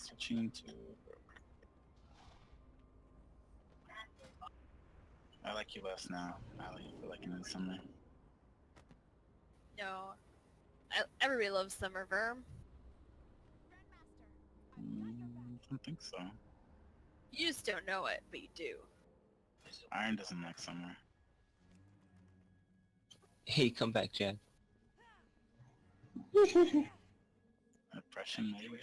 Switching to. I like US now. I like it in the summer. No, everybody loves Summer Verm. Don't think so. You just don't know it, but you do. Iron doesn't like summer. Hey, come back, Jan. Oppression, maybe.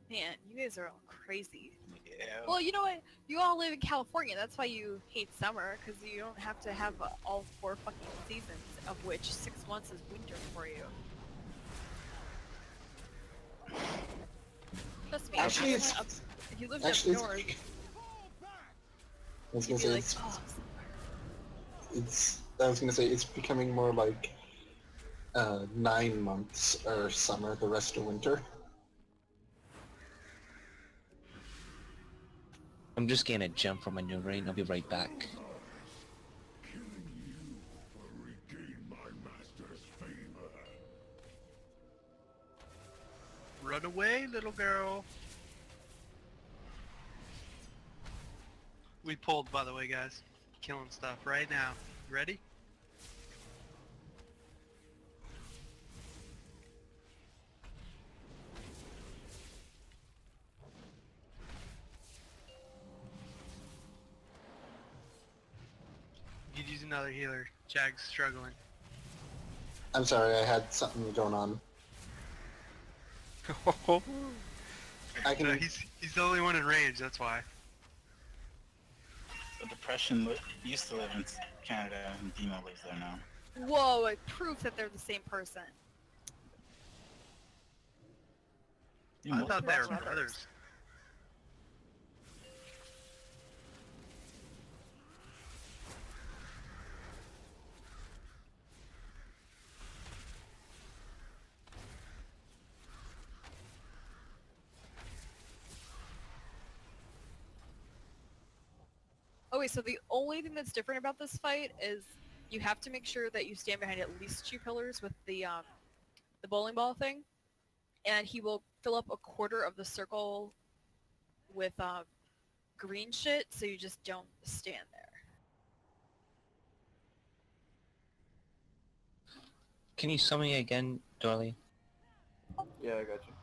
Man, you guys are all crazy. Yeah. Well, you know what? You all live in California. That's why you hate summer, because you don't have to have all 4 fucking seasons, of which 6 months is winter for you. Trust me, Actually, if you lived actually, up north, I was you'd gonna be say like, oh, I was gonna say it's becoming more like 9 months are summer, the rest are winter. I'm just getting a gem from my new rain. I'll be right back. Run away, little girl. We pulled, by the way, guys. Killing stuff right now. Ready? You could use another healer. Jag's struggling. I'm sorry, I had something going on. I No, can. he's the only one in range, that's why. The Depression used to live in Canada, and Demo lives there now. whoa, it proves that they're the same person. I Most thought they were brothers. brothers. Oh wait, so the only thing that's different about this fight is you have to make sure that you stand behind at least 2 pillars with the bowling ball thing, and he will fill up a quarter of the circle with green shit, so you just don't stand there. Can you summon me again, Dorley? Yeah, I got you.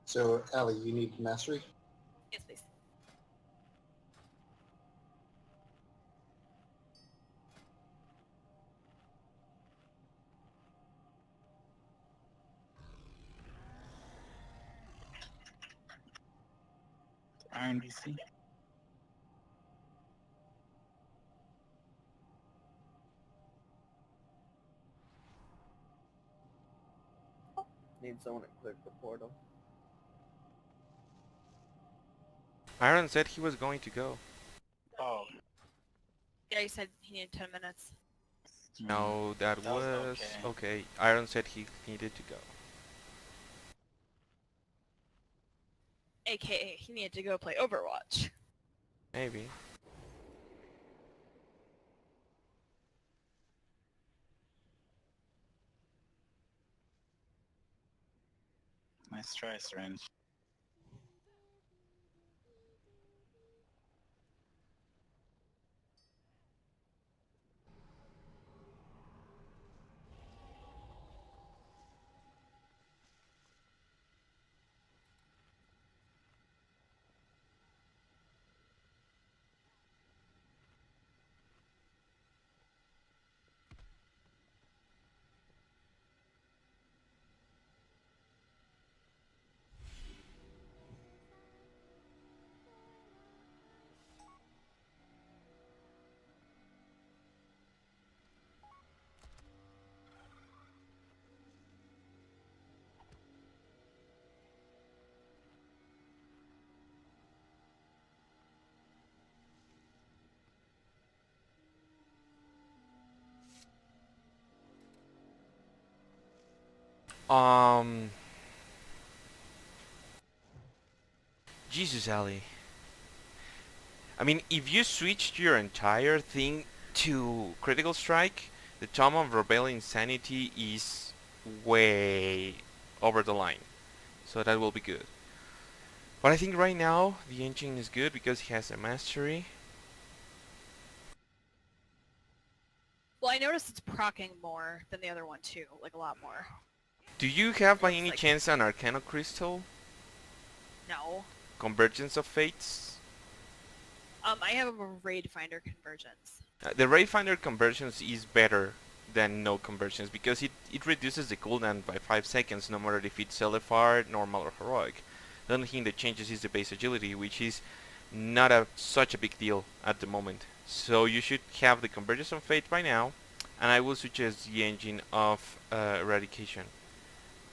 So, Allie, you need mastery? Yes, please. Iron DC. Need someone to click the portal. Iron said he was going to go. Oh. Yeah, he said he needed 10 minutes. No, that That was was okay. okay. Iron said he needed to go. AKA, he needed to go play Overwatch. Maybe. Nice try, Syringe. Jesus, Ali. I mean, if you switched your entire thing to critical strike, the Tomb of Rebel Insanity is way over the line. So that will be good. But I think right now the engine is good because he has a mastery. Well, I noticed it's proccing more than the other one too, like a lot more. Do you have by Looks any like- chance an Arcana Crystal? No. Convergence of Fates? I have a Raid Finder Convergence. The Rayfinder Convergence is better than no conversions because it reduces the cooldown by 5 seconds no matter if it's LFR, normal or heroic. The only thing that changes is the base agility, which is not such a big deal at the moment. So you should have the Convergence of Fate by now, and I will suggest the engine of Eradication.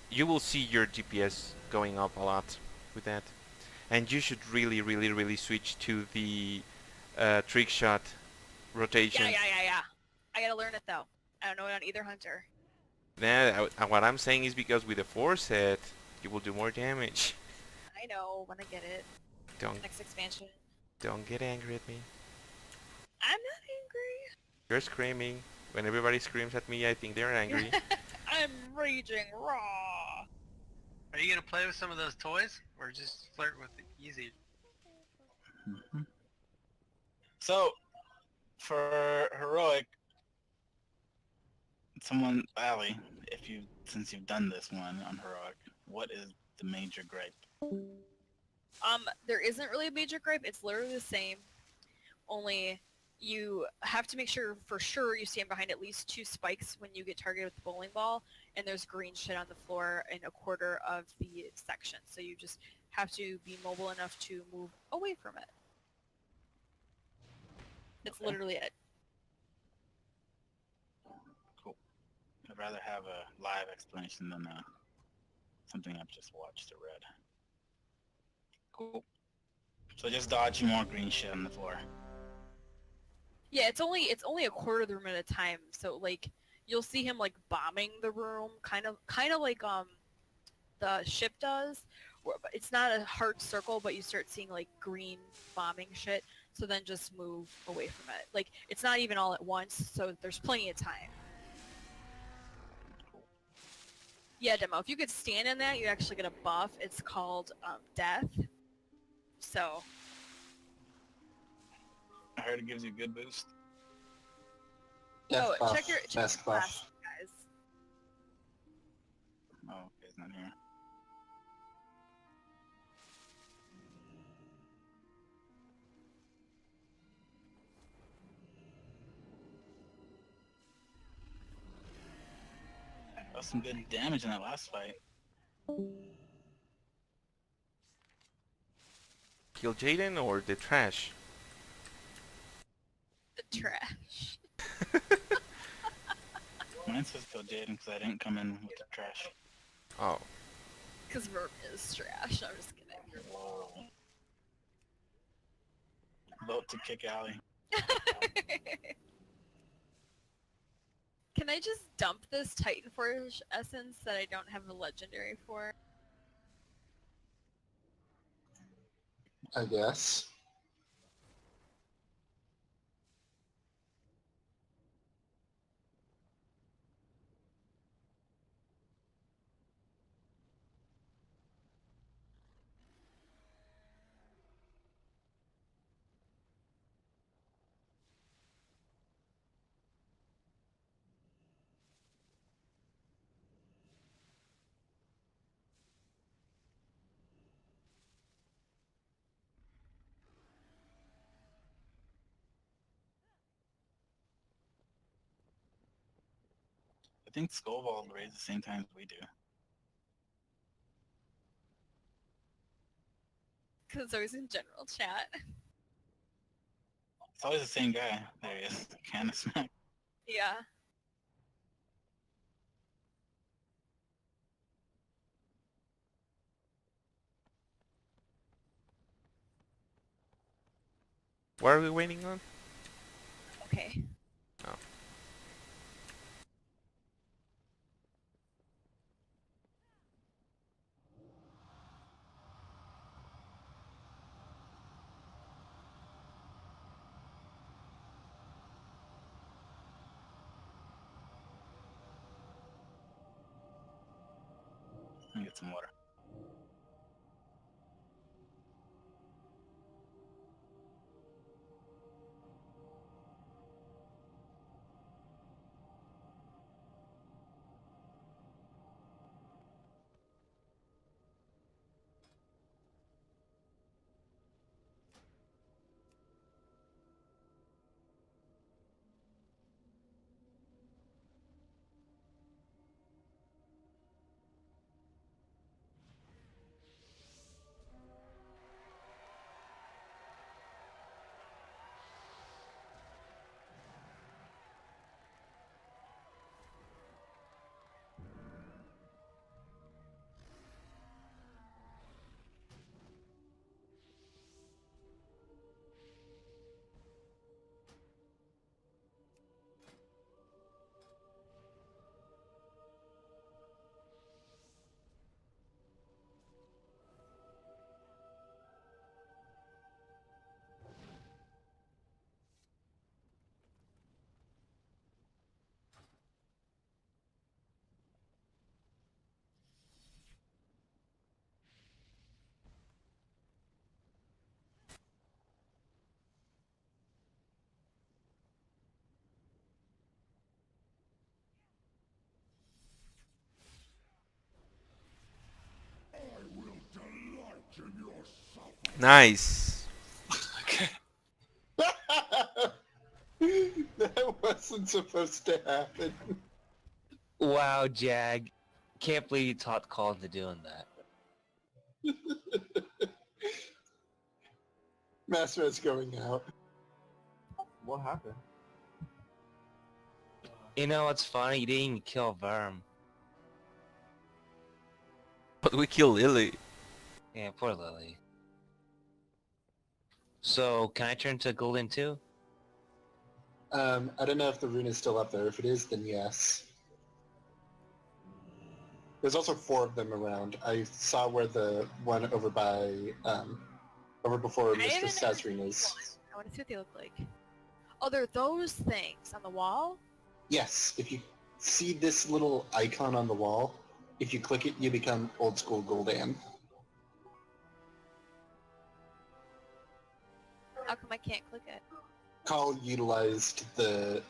You will see your DPS going up a lot with that. And you should really switch to the trick shot rotation. Yeah. I gotta learn it though. I don't know it on either hunter. What I'm saying is because with the 4 set, you will do more damage. I know when I get it. Don't Next expansion. get angry at me. I'm not angry. You're screaming. When everybody screams at me, I think they're angry. I'm raging raw. Are you gonna play with some of those toys, or just flirt with the easy? Mhm. So, for heroic, someone, Allie, since you've done this one on heroic, what is the major gripe? There isn't really a major gripe. It's literally the same. Only you have to make sure for sure you stand behind at least 2 spikes when you get targeted with the bowling ball, and there's green shit on the floor in a quarter of the section. So you just have to be mobile enough to move away from it. It's Okay. literally it. Cool. I'd rather have a live explanation than something I've just watched or read. Cool. So just dodge more green shit on the floor. Yeah, it's only a quarter of the room at a time. So like you'll see him like bombing the room, kind of like the ship does. But it's not a hard circle, but you start seeing like green bombing shit. So then just move away from it. Like it's not even all at once, so there's plenty of time. Yeah, demo. If you could stand in that, you actually get a buff. It's called death. So I heard it gives you a good boost. Death buff, check your best class, buff. guys. Oh, okay, it's not here. That was some good damage in that last fight. Kill Jaden or the trash? The trash. Mine says kill Jaden because I didn't come in with the trash. Oh. Because Verb is trash. I'm just kidding. Whoa. Vote to kick Allie. Can I just dump this Titan Forge essence that I don't have a legendary for? I guess. I think Skullball raised the same time as we do. Because it's always in general chat. It's always the same guy. There he is. Canna smack. Yeah. What are we waiting on? Okay. Oh. get some water. Nice. That wasn't supposed to happen. Wow, Jag. Can't believe you taught Colin to doing that. Master is going out. What happened? You know what's funny? You didn't even kill Verm. But we kill Lily. Yeah, poor Lily. So, can I turn to Golden too? I don't know if the rune is still up there. If it is, then yes. There's also 4 of them around. I saw where the one over by, over before I haven't Mr. ever Sazrine seen is. one. I want to see what they look like. Oh, they're those things on the wall? Yes, if you see this little icon on the wall, if you click it, you become old school Gul'dan. How come I can't click it? Call utilized the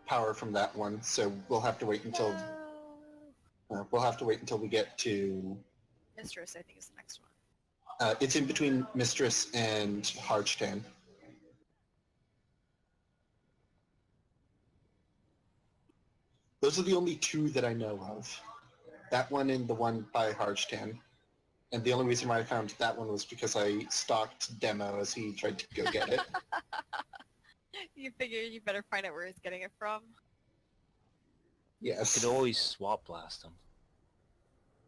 power from that one, so we'll have to wait until we get to. Mistress, I think, is the next one. It's in between Mistress and Harchtan. Those are the only 2 that I know of. That one and the one by Harchtan. And the only reason why I found that one was because I stalked Demo as he tried to go get it. You figure you better find out where he's getting it from. You Yes. could always swap blast them.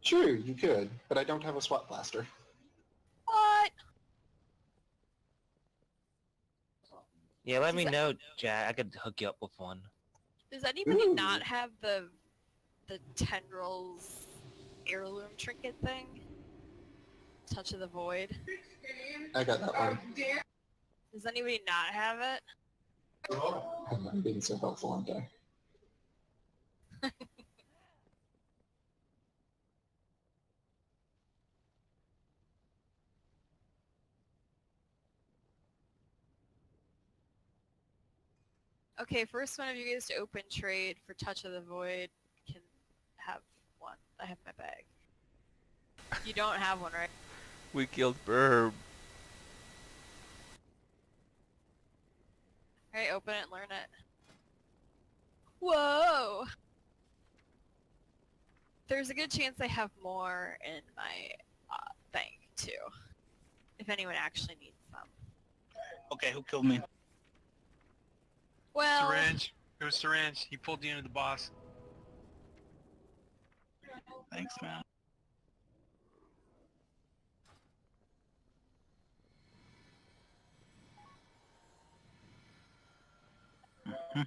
True, you could, but I don't have a SWAT blaster. What? Yeah, let me Does know, Jag. I could hook you up with one. Does anybody Ooh. not have the tendrils heirloom trinket thing? Touch of the Void. I got that one. Does anybody not have it? I'm not being so helpful, aren't I? Okay, first one of you guys to open trade for Touch of the Void can have one. I have my bag. You don't have one, right? We killed Burb. Alright, open it and learn it. Whoa! There's a good chance I have more in my thing, too. If anyone actually needs them. Okay, who killed me? Well, Syringe. It was Syringe. He pulled you into the boss. Thanks, man. Mhm.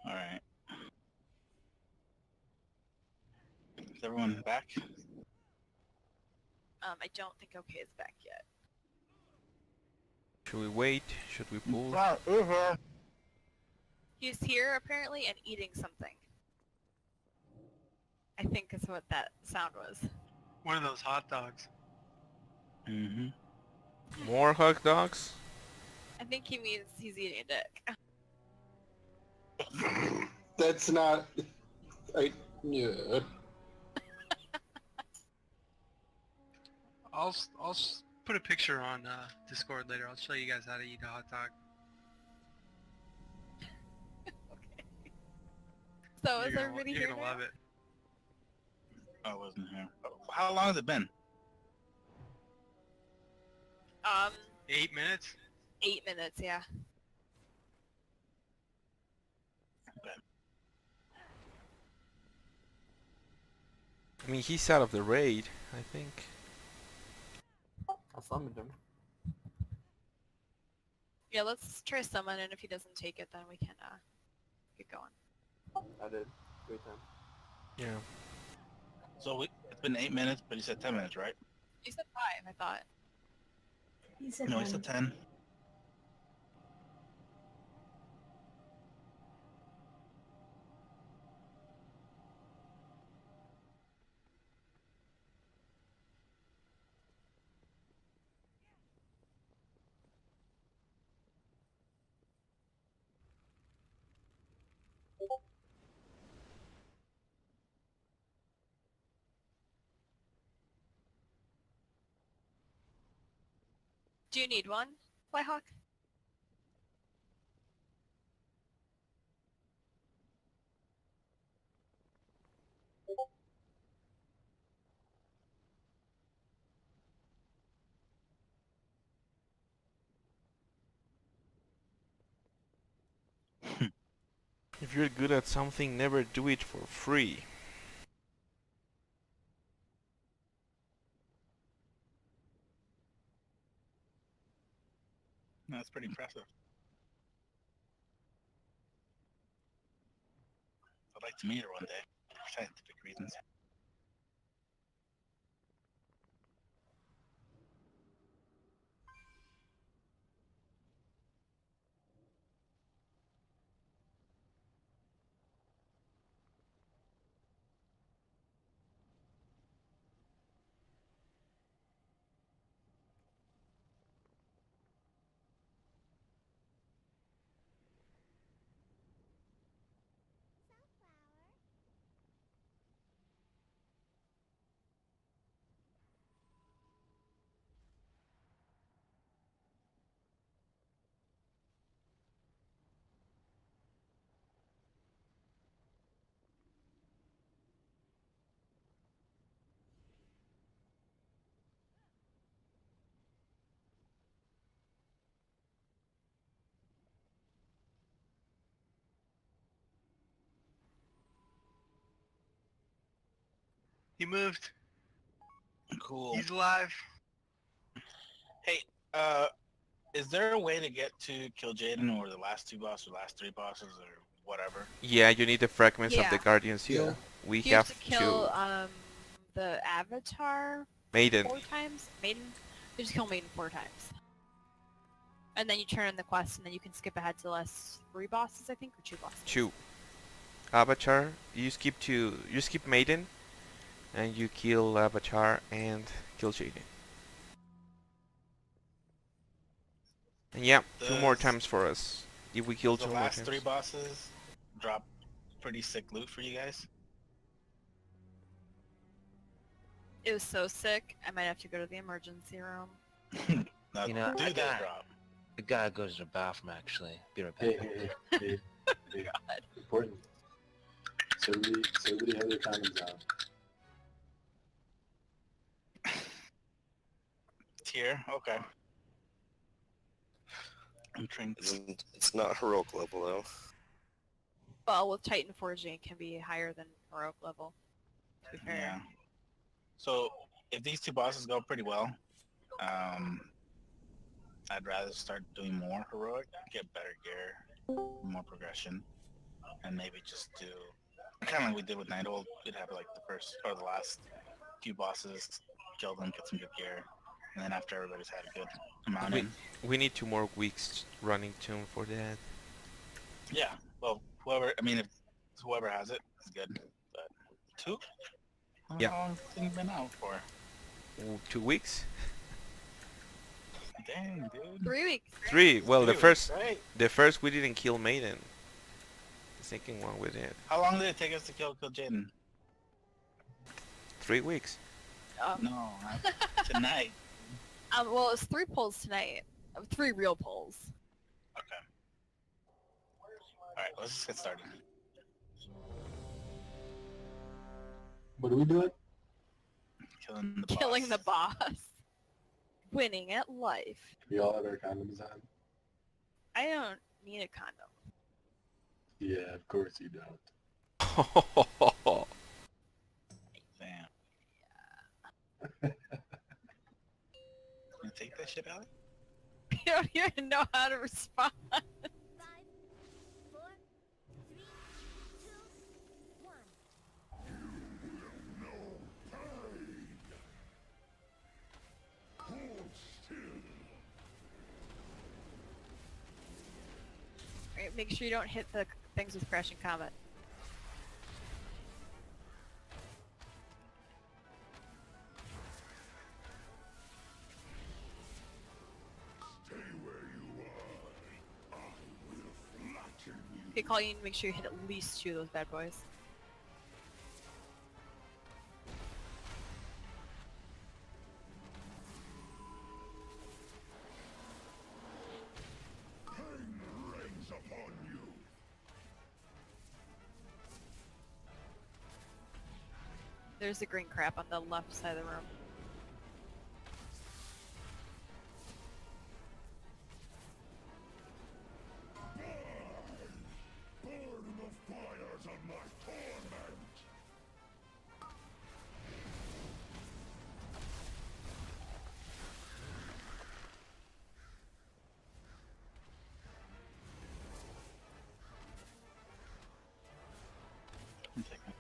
All right. Is everyone back? I don't think OK is back yet. Should we wait? Should we pull? He's here, apparently, and eating something. I think is what that sound was. One of those hot dogs. Mm-hmm. More hot dogs? I think he means he's eating a dick. That's not... Yeah. I'll put a picture on Discord later. I'll show you guys how to eat a hot dog. So is everybody You're here gonna now? love it. I wasn't here. How long has it been? 8 minutes? 8 minutes, yeah. I mean, he's out of the raid, I think. I summoned him. Yeah, let's try summon, and if he doesn't take it, then we can get going. I did. 3 times. Yeah. So it's been 8 minutes, but you said 10 minutes, right? You said 5, I thought. He said No, he 10. said 10. Do you need one, Flyhawk? If you're good at something, never do it for free. That's pretty impressive. I'd like to meet her one day for scientific reasons. He moved. Cool. He's alive. Hey, is there a way to get to kill Jaden or the last 2 bosses or last 3 bosses or whatever? Yeah, you need the fragments of the Yeah. Guardian Seal. Yeah. We You have have to kill the Avatar Maiden. 4 times. Maiden. You just kill Maiden 4 times. And then you turn in the quest, and then you can skip ahead to the last 3 bosses, I think, or 2 bosses. 2. Avatar. You skip Maiden, and you kill Avatar and kill Jaden. And yeah, 2 more Does- times for us. If we kill The 2 more last times. 3 bosses drop pretty sick loot for you guys. It was so sick, I might have to go to the emergency room. Not You know, do I they got- drop? I gotta go to the bathroom actually. Be right Hey, back. hey, hey, hey. Important. So everybody have their condoms out. Tier? Okay. I'm trying to... It's not heroic level though. Well, with Titan Forging, it can be higher than heroic level. To be fair. Yeah. So, if these 2 bosses go pretty well, I'd rather start doing more heroic, get better gear, more progression, and maybe just do kind of like we did with Night Old. We'd have like the first or the last few bosses, kill them, get some good gear, and then after everybody's had a good amount in. We need 2 more weeks running Tomb for that. Yeah. Well, whoever. I mean, if whoever has it is good, but 2? Yeah. How long has the thing been out for? Ooh, 2 weeks? Dang, dude. 3 weeks. 3. Well, 3 weeks, right? the first we didn't kill Maiden. The second one we did. How long did it take us to kill Jaden? 3 weeks. No, not tonight. Well, it's 3 polls tonight. 3 real polls. Okay. Alright, let's just get started. What are we doing? Killing the boss. Winning at life. We all have our condoms on. I don't need a condom. Yeah, of course you don't. Damn. You gonna take that shit, Allie? You don't even know how to respond. Alright, make sure you don't hit the things with crashing combat. Okay, Colleen, make sure you hit at least 2 of those bad boys. There's the green crap on the left side of the room. I'm taking it.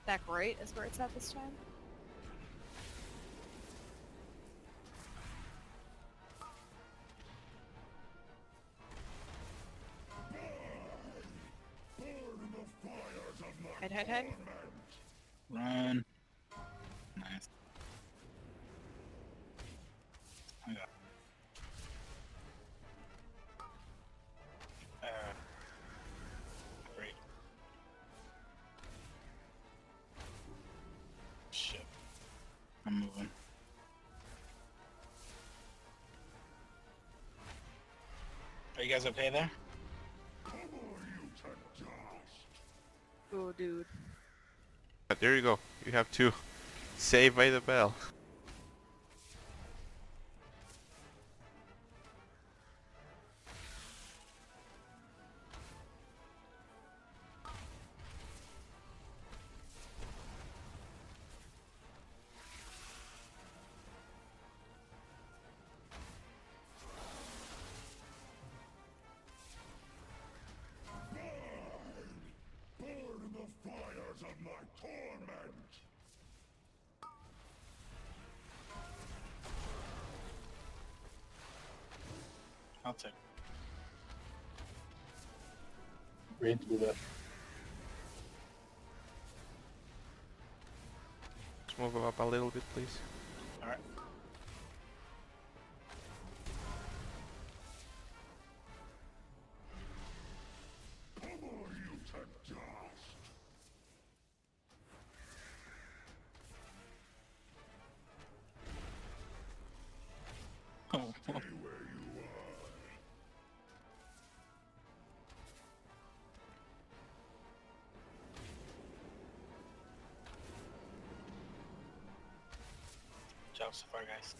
Back right is where it's at this time. Head. Run. Nice. I got great. Shit. I'm moving. Are you guys okay there? Oh, dude. There you go. You have 2. Saved by the bell. I'll take. Green to the left. Just move up a little bit, please. Alright. Oh. Job so far, guys.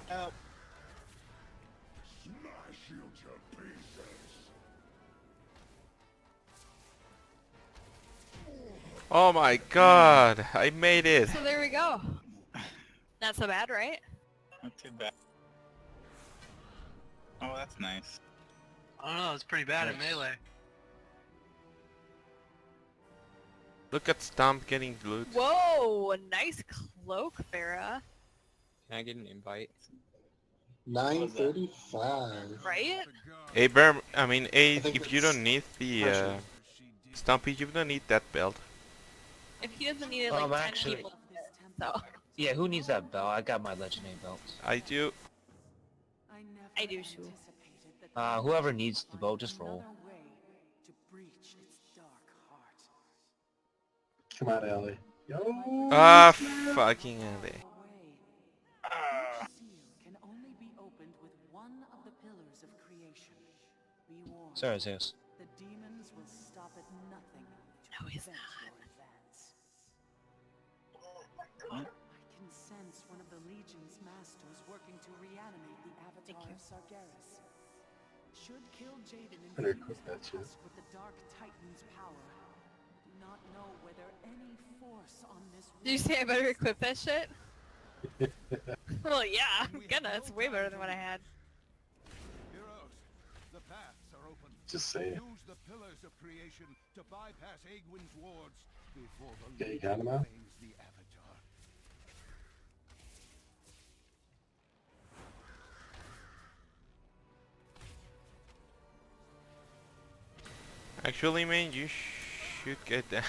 Help. Oh my god, I made it. So there we go. Not so bad, right? Not too bad. Oh, that's nice. I don't know, it's pretty bad at melee. Look at Stomp getting loot. Whoa, a nice cloak, Farah. Can I get an invite? 9:35. Right? Hey, Bear, I mean, hey, think if you it's don't need the partial. Stumpy, you don't need that belt. If he doesn't need it, like 10 Actually- people. So, Yeah, who needs that belt? I got my legendary belt. I do. I do too. Whoever needs the bow, just roll. Come on, Ellie. Yo. Ah, fucking Ellie. Ah. Sorry, Zeus. No, he's not. Huh? One of the Legion's masters working to reanimate the avatar of Sargeras. Should kill Jaden and Better fuse equip their that shit. tusk with the Dark Titan's power. Do not know whether any force on this Did you say I better equip that shit? Well, yeah, I'm gonna. It's way better than what I had. Heroes, the paths are open. Just say it. Use the pillars of creation to bypass Aegwyn's wards before the Yeah, you Legion got him out? claims the avatar. Actually, man, you should get that.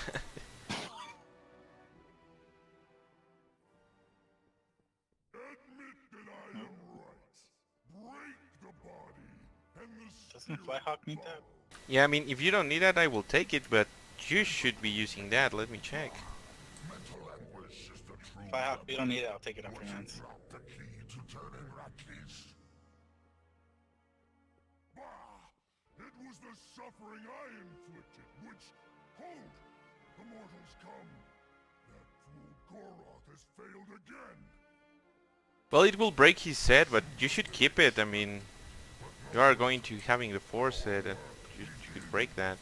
Doesn't Flyhawk need that? Yeah, I mean, if you don't need that, I will take it, but you should be using that. Let me check. Flyhawk, if you don't need it, I'll take it off your hands. It was the suffering I inflicted, which... Hold! The mortals come. That fool Goroth has failed again. Well, it will break his set, but you should keep it. I mean, you are going to having the force set, and you should break that.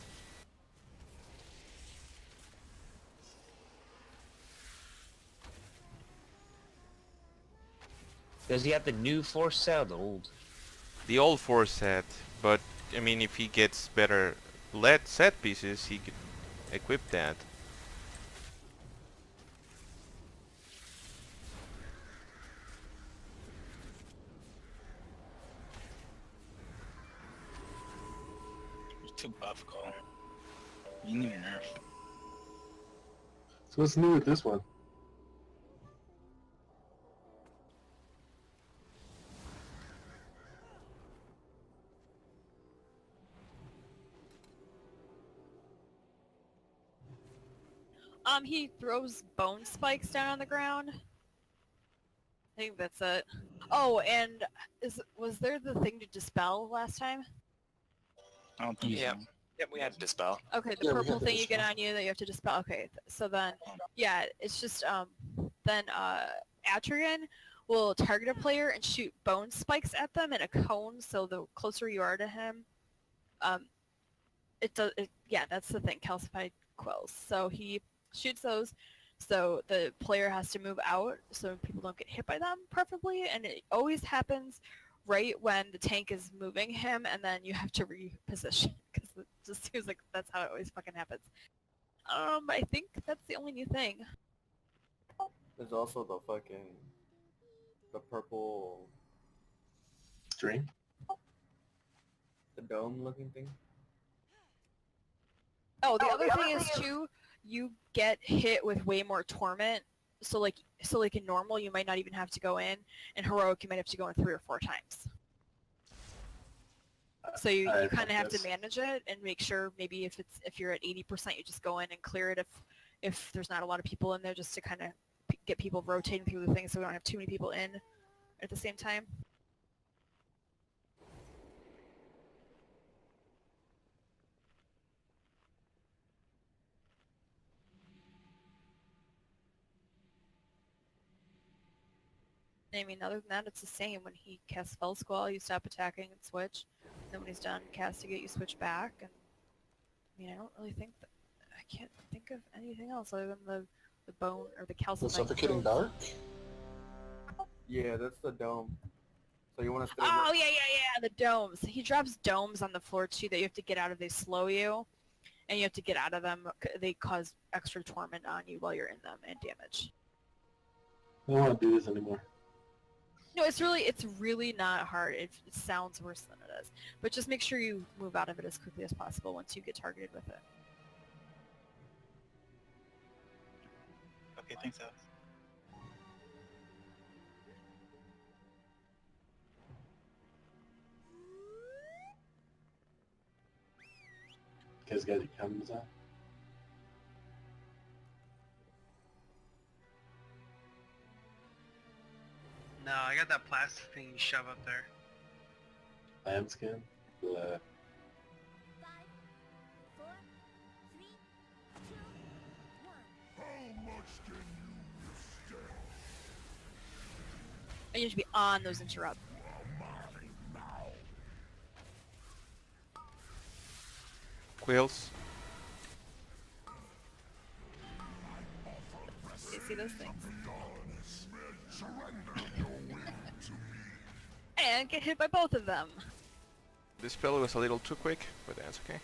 Does he have the new force set or the old? The old force set, but I mean, if he gets better lead set pieces, he could equip that. You're too buff, Cole. You need a nerf. So what's new with this one? He throws bone spikes down on the ground. I think that's it. Oh, and was there the thing to dispel last time? I don't think Yeah. so. Yep, we had to dispel. Okay, the Yeah, we purple had the thing you get dispel. on you that you have to dispel. Okay, so then, yeah, it's just, then, Atrian will target a player and shoot bone spikes at them in a cone, so the closer you are to him, yeah, that's the thing, calcified quills. So he shoots those, so the player has to move out so people don't get hit by them, preferably, and it always happens right when the tank is moving him, and then you have to reposition, because it just seems like that's how it always fucking happens. I think that's the only new thing. There's also the purple, String? the dome looking thing. Oh, the other thing is too, you get hit with way more torment. So like in normal, you might not even have to go in. In heroic, you might have to go in 3 or 4 times. So you kind of have to manage it and make sure maybe if you're at 80%, you just go in and clear it if there's not a lot of people in there, just to kind of get people rotating through the thing so we don't have too many people in at the same time. I mean, other than that, it's the same. When he casts Spell Squall, you stop attacking and switch. Then when he's done casting it, you switch back. And I mean, I don't really think that I can't think of anything else other than the bone or the The calcimite. suffocating dark? Yeah, that's the dome. So you want to stay Oh yeah, the domes. He drops domes on the floor too that you have to get out of. They slow you, and you have to get out of them. They cause extra torment on you while you're in them and damage. I don't want to do this anymore. No, it's really not hard. It sounds worse than it is, but just make sure you move out of it as quickly as possible once you get targeted with it. Okay, thanks, Alex. You guys got any comments on? No, I got that plastic thing you shove up there. Lambskin? Blah. How much can you withstand? And you should be on those interrupts. Quills. You see those things. And get hit by both of them. This spell was a little too quick, but that's okay.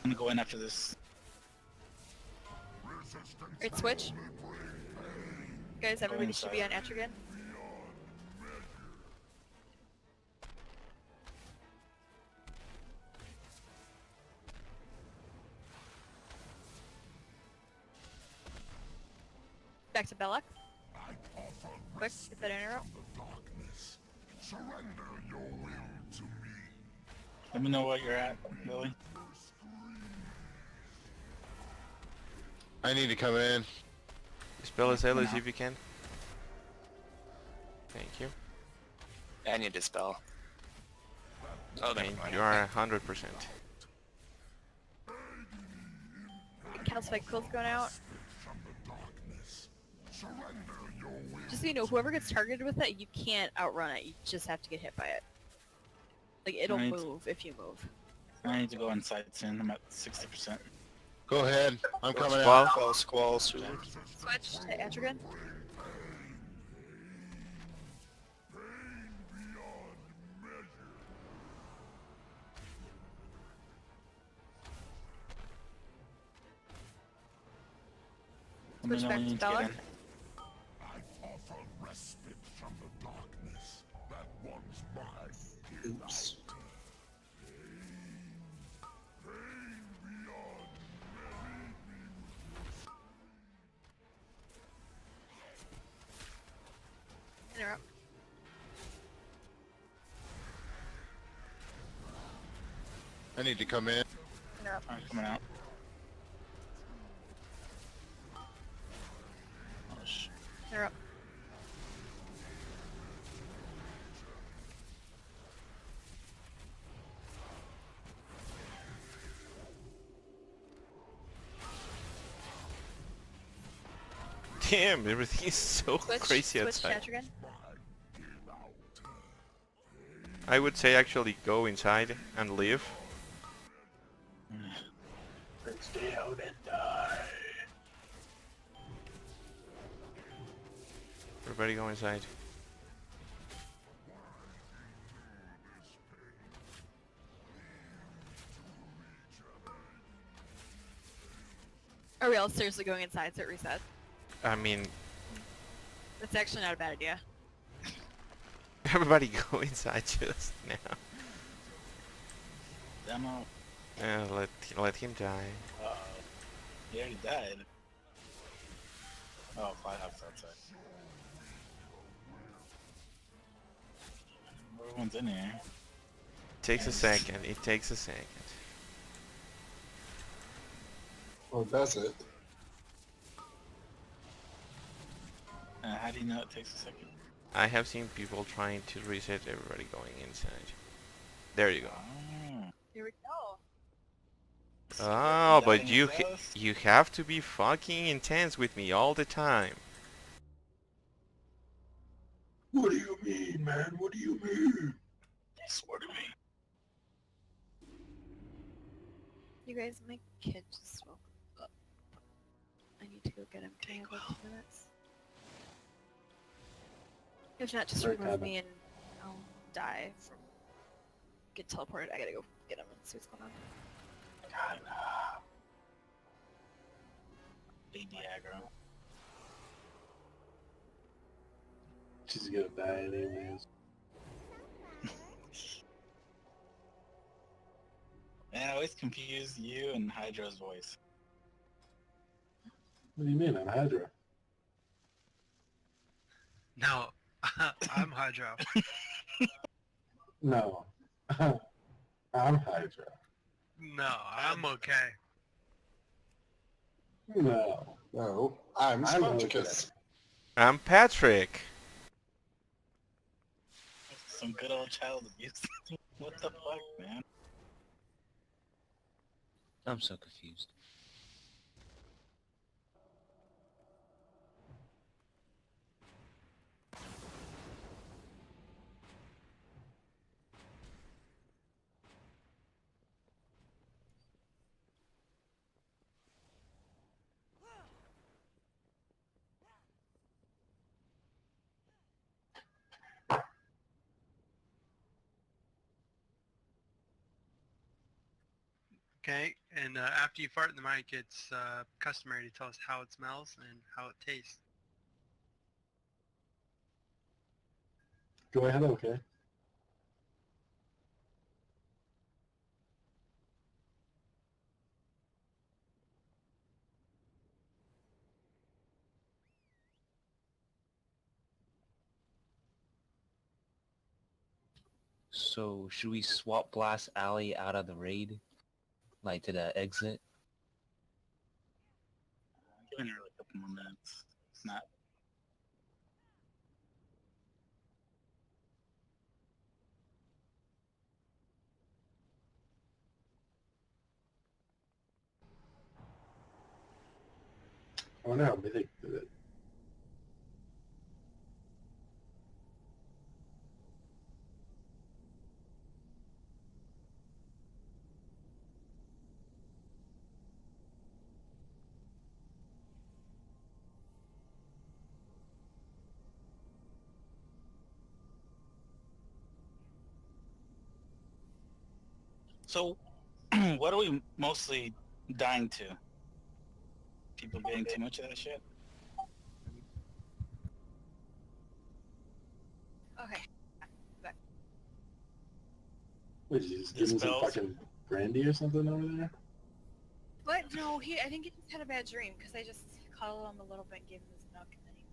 I'm gonna go in after this. Alright, switch. Guys, everybody should be on Etrigan. Back to Belloc. Quick, get that interrupt. Let me know what you're at, Billy. I need to come in. Spell as Ellis if you can. Thank you. I need to spell. Oh, there You are 100%. Calcify Quill's going out. Just so you know, whoever gets targeted with it, you can't outrun it. You just have to get hit by it. Like, it'll Right. move if you move. I need to go inside soon. I'm at 60%. Go ahead. I'm coming Squall. out. Squall. Switch to Etrigan. Let me Switch know back when you to need to get Belloc. in. Oops. Interrupt. I need to come in. Interrupt. I'm coming out. Oh, shit. Interrupt. Damn, everything is so Switch. crazy Switch to outside. Etrigan. I would say actually go inside and leave. Stay out and die. Everybody go inside. Are we all seriously going inside so it resets? I mean, That's actually not a bad idea. everybody go inside just now. Demo. Let him die. Uh-oh. He already died. Oh, Flyhawk's outside. Everyone's in here. Takes a second. It takes a second. Well, does it? How do you know it takes a second? I have seen people trying to reset everybody going inside. There you go. Oh. Here we go. Oh, but Doubting you his Alice? you have to be fucking intense with me all the time. What do you mean, man? What do you mean? He swore to me. You guys, my kid just woke up. I need to go get him. Can I have like 2 minutes? If not, just Sorry, remove Kevin. me and I'll die from get teleported. I gotta go get him and see what's going on. God, baby aggro. She's gonna die anyways. Man, I always confuse you and Hydra's voice. What do you mean? I'm Hydra. No, I'm Hydro. No. I'm Hydra. No, I'm okay. No. No, I'm Sponticus. I'm Patrick. Some good old child abuse. What the fuck, man? I'm so confused. Okay, and after you fart in the mic, it's customary to tell us how it smells and how it tastes. Go ahead, okay. So should we swap Blast Alley out of the raid? Like to the exit? Giving her like a couple more minutes. It's not. Oh no, Mythic did it. So, what are we mostly dying to? People getting too much of that shit? Okay. Back. Wait, you just give him some Dispels. fucking brandy or something over there? But no, I think he just had a bad dream because I just cuddled him a little bit, gave him his milk, and then he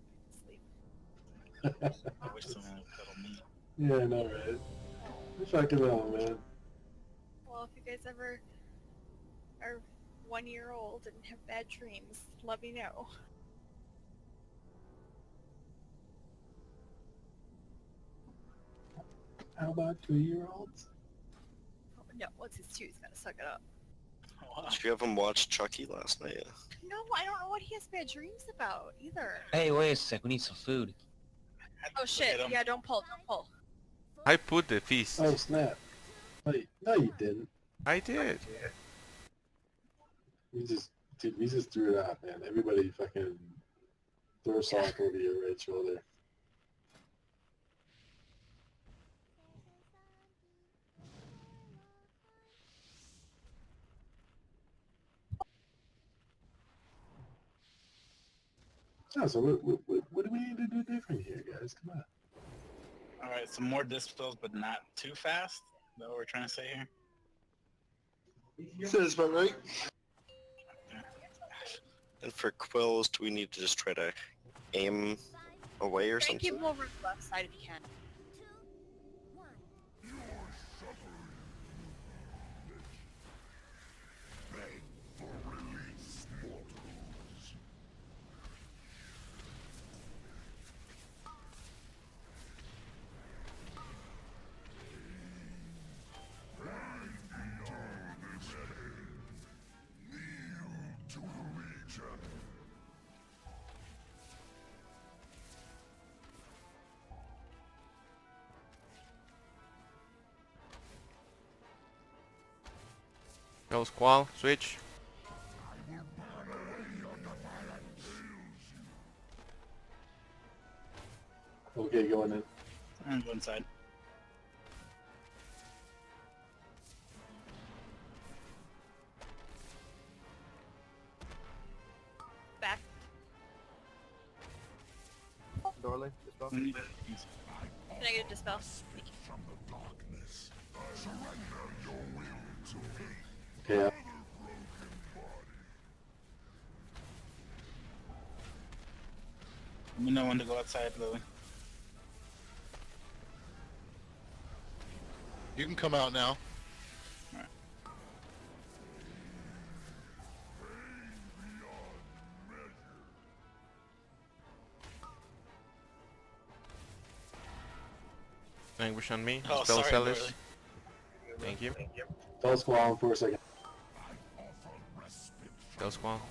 went to sleep. I wish someone would cuddle me. Yeah, I know, right? Fucking hell, man. Well, if you guys ever are 1 year old and have bad dreams, let me know. How about 2-year-olds? Oh, no, once he's 2, he's gotta suck it up. Did you have him watch Chucky last night? No, I don't know what he has bad dreams about either. Hey, wait a sec. We need some food. Oh shit! Yeah, don't pull, don't pull. I put the feast. Oh, snap. Wait, no you didn't. I did. We just threw it out, man. Everybody fucking throw salt over your right shoulder. Oh, so what do we need to do different here, guys? Come on. Alright, some more dispels, but not too fast? Is that what we're trying to say here? That's about right. And for quills, do we need to just try to aim away or Try and keep something? him over the left side if you can. Go Squall, switch. Okay, going in. And go inside. Back. Dorley, dispel. We need to- Can I get a dispel? Thank you. Okay. Let me know when to go outside, Lily. You can come out now. Alright. Languish on me. Oh, Spell sorry, Celis. Burley. Thank you. Spell Squall for a second. Spell Squall.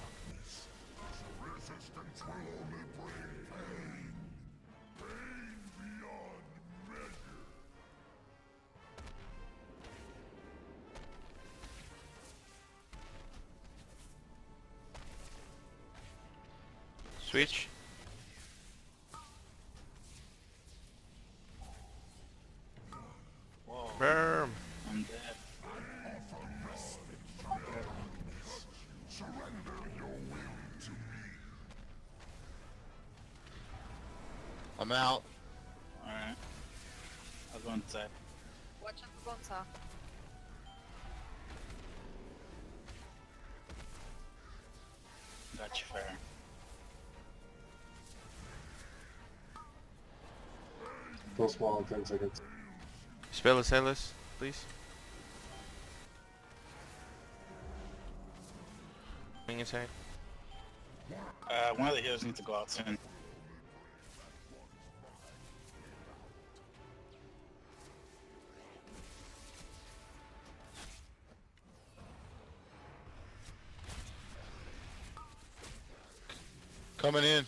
Switch. Whoa, Burm. I'm dead. I'm out. Alright. I'll go inside. Watch out for bone saw. Got you fair. Spell Squall in 10 seconds. Spell Celis, please. Going inside. One of the healers needs to go out soon. Coming in.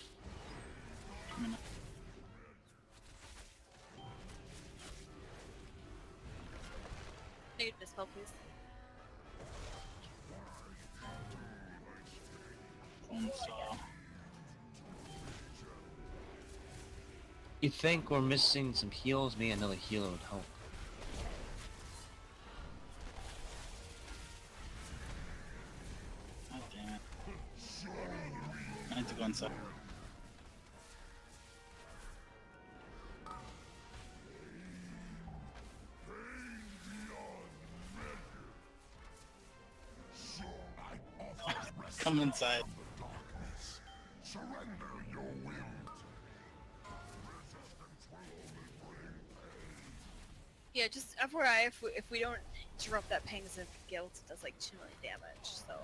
Need a dispel, please. Phone saw. You think we're missing some heals? Maybe another healer would help. God damn it. I need to go inside. Come inside. Yeah, just FYI, if we don't interrupt that Pangs of Guilt, it does like 2 million damage, so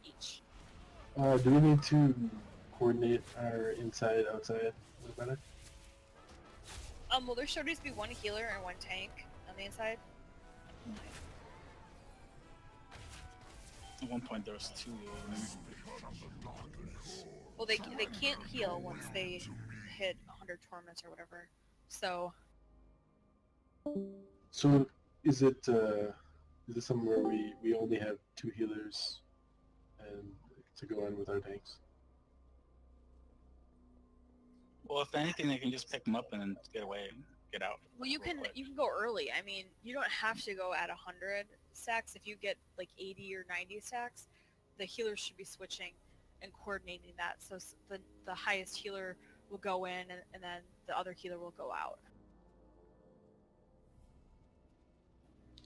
each. Do we need to coordinate our inside, outside a little better? Well, there should just be 1 healer and 1 tank on the inside. At one point there was 2 healers. Well, they can't heal once they hit 100 torments or whatever. So So is it somewhere where we only have 2 healers and to go in with our tanks? Well, if anything, they can just pick them up and then get away, get out. well, you can go early. I mean, you don't have to go at 100 stacks. If you get like 80 or 90 stacks, the healers should be switching and coordinating that. So the highest healer will go in, and then the other healer will go out.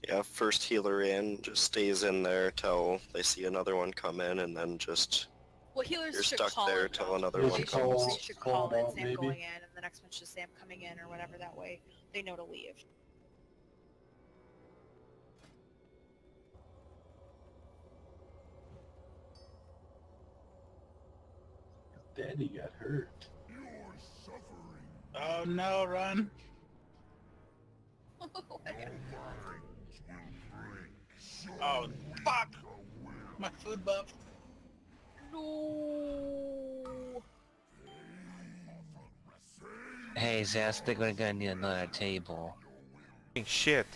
Yeah, first healer in just stays in there till they see another one come in, and then just Well, healers you're should stuck call there in, till though. another They one should comes. They should call call in out, Sam maybe? going in, and the next one's just Sam coming in, or whatever. That way, they know to leave. Daddy got hurt. Oh no, run! Oh, fuck! My food buff. No. Hey, Zaz, they're gonna need another table. Shit.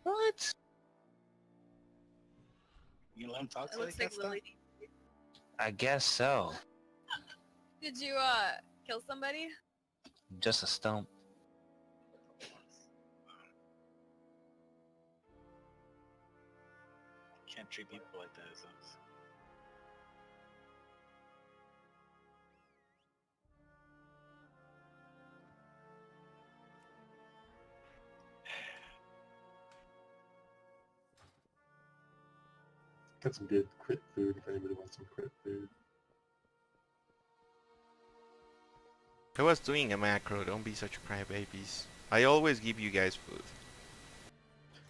What? talk It to looks the like cat stuff? Lily. I guess so. Did you kill somebody? Just a stump. Can't treat people like that. So. Got some good crit food if anybody wants some crit food. I was doing a macro, don't be such crybabies. I always give you guys food.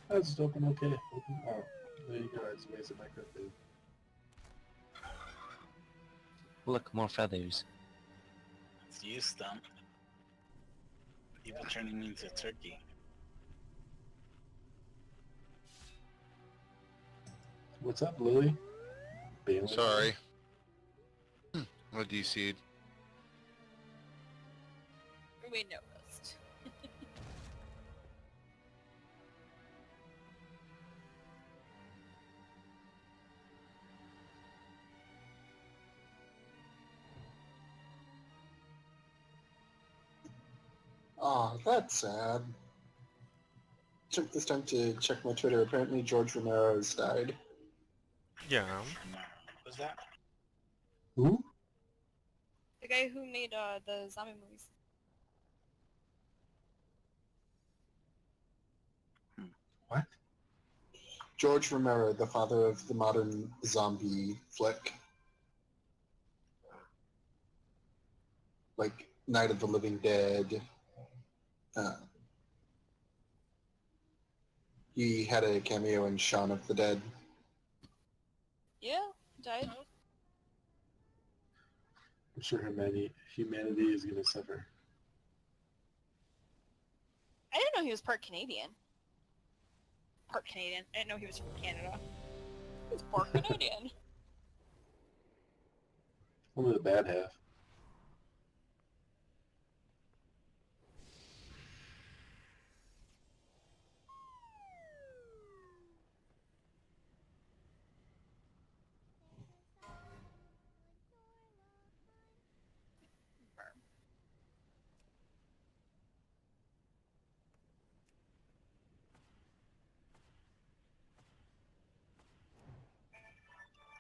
I was just open okay. Open, oh, there you go. I just wasted my crit food. Look, more feathers. It's you, Stump. People turning me into a turkey. What's up, Lily? Bailing? Sorry. I DC'd. We noticed. Oh, that's sad. Took this time to check my Twitter. Apparently George Romero has died. Yeah. What's that? Who? The guy who made the zombie movies. What? George Romero, the father of the modern zombie flick. Like Night of the Living Dead. He had a cameo in Shaun of the Dead. Yeah, died. I'm sure humanity is going to suffer. I didn't know he was part Canadian. Part Canadian. I didn't know he was from Canada. He's part Canadian. Only the bad half.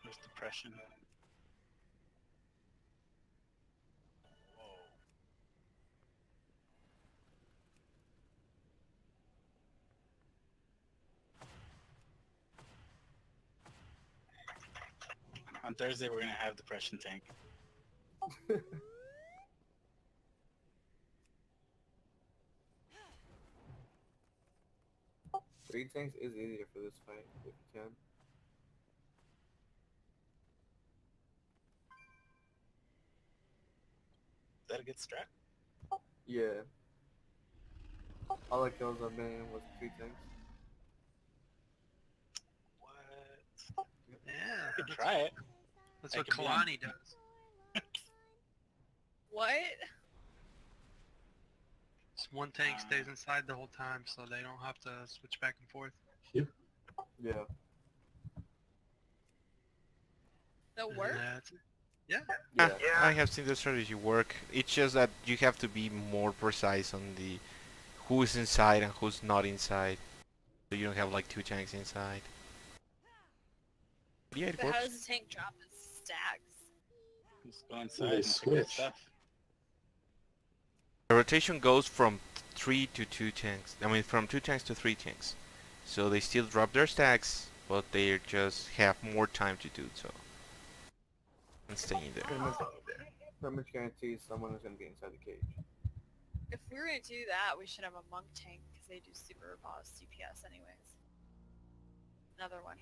There's depression. On Thursday, we're gonna have depression tank. Three tanks is easier for this fight, if you can. Is that a good strat? Yeah. All the kills I've been in was 3 tanks. What? Yeah. You could try it. That's I what could be on- Kalani does. What? Just one tank stays inside the whole time, so they don't have to switch back and forth. Yep. Yeah. That work? That's it. Yeah. Yeah. I have seen the strategy work. It's just that you have to be more precise on the who's inside and who's not inside. So you don't have like 2 tanks inside. But yeah, it But how works. does the tank drop its stacks? Just go inside They and pick that switch. stuff. The rotation goes from 3 to 2 tanks. I mean, from 2 tanks to 3 tanks. So they still drop their stacks, but they just have more time to do so. And stay in there. Pretty much guarantees someone is going to be inside the cage. If we were gonna do that, we should have a monk tank because they do super fast CPS anyways. Another one.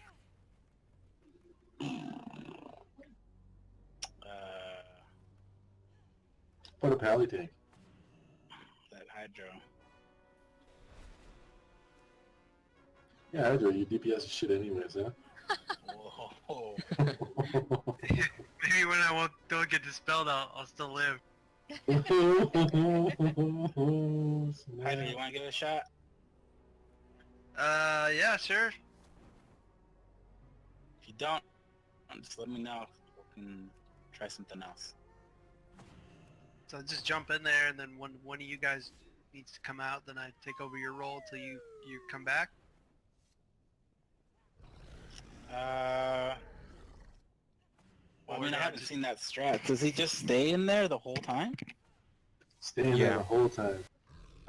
What a pally tank. That hydro. Yeah, Hydra, you DPS is shit anyways, huh? Whoa. Maybe when don't get dispelled, I'll still live. Hydro, you wanna give it a shot? Yeah, sure. If you don't, Just let me know if we can try something else. So just jump in there, and then when one of you guys needs to come out, then I take over your role till you come back. Well, I Or mean, I do I haven't just- seen that strat. Does he just stay in there the whole time? Staying there the whole time.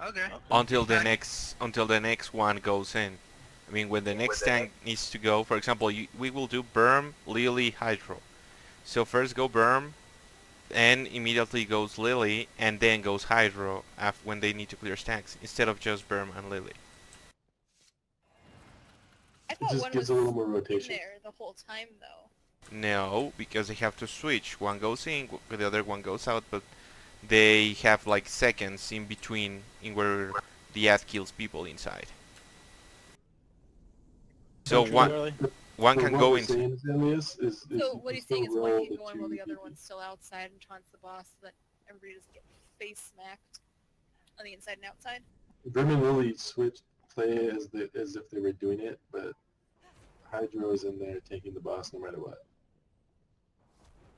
Okay. Until the next one goes in. I mean, when the next tank needs to go, for example, we will do Berm, Lily, Hydro. So first go Berm, and immediately goes Lily, and then goes Hydro when they need to clear stacks, instead of just Berm and Lily. I It thought just one gives was a little more in rotation. there the whole time though. No, because they have to switch. One goes in, the other one goes out, but they have like seconds in between in where the ad kills people inside. So one can go in. So what he's saying is one can go in while the other one's still outside and taunts the boss, so that everybody doesn't get face smacked on the inside and outside. Vermin and Lily play as if they were doing it, but Hydro is in there taking the boss no matter what.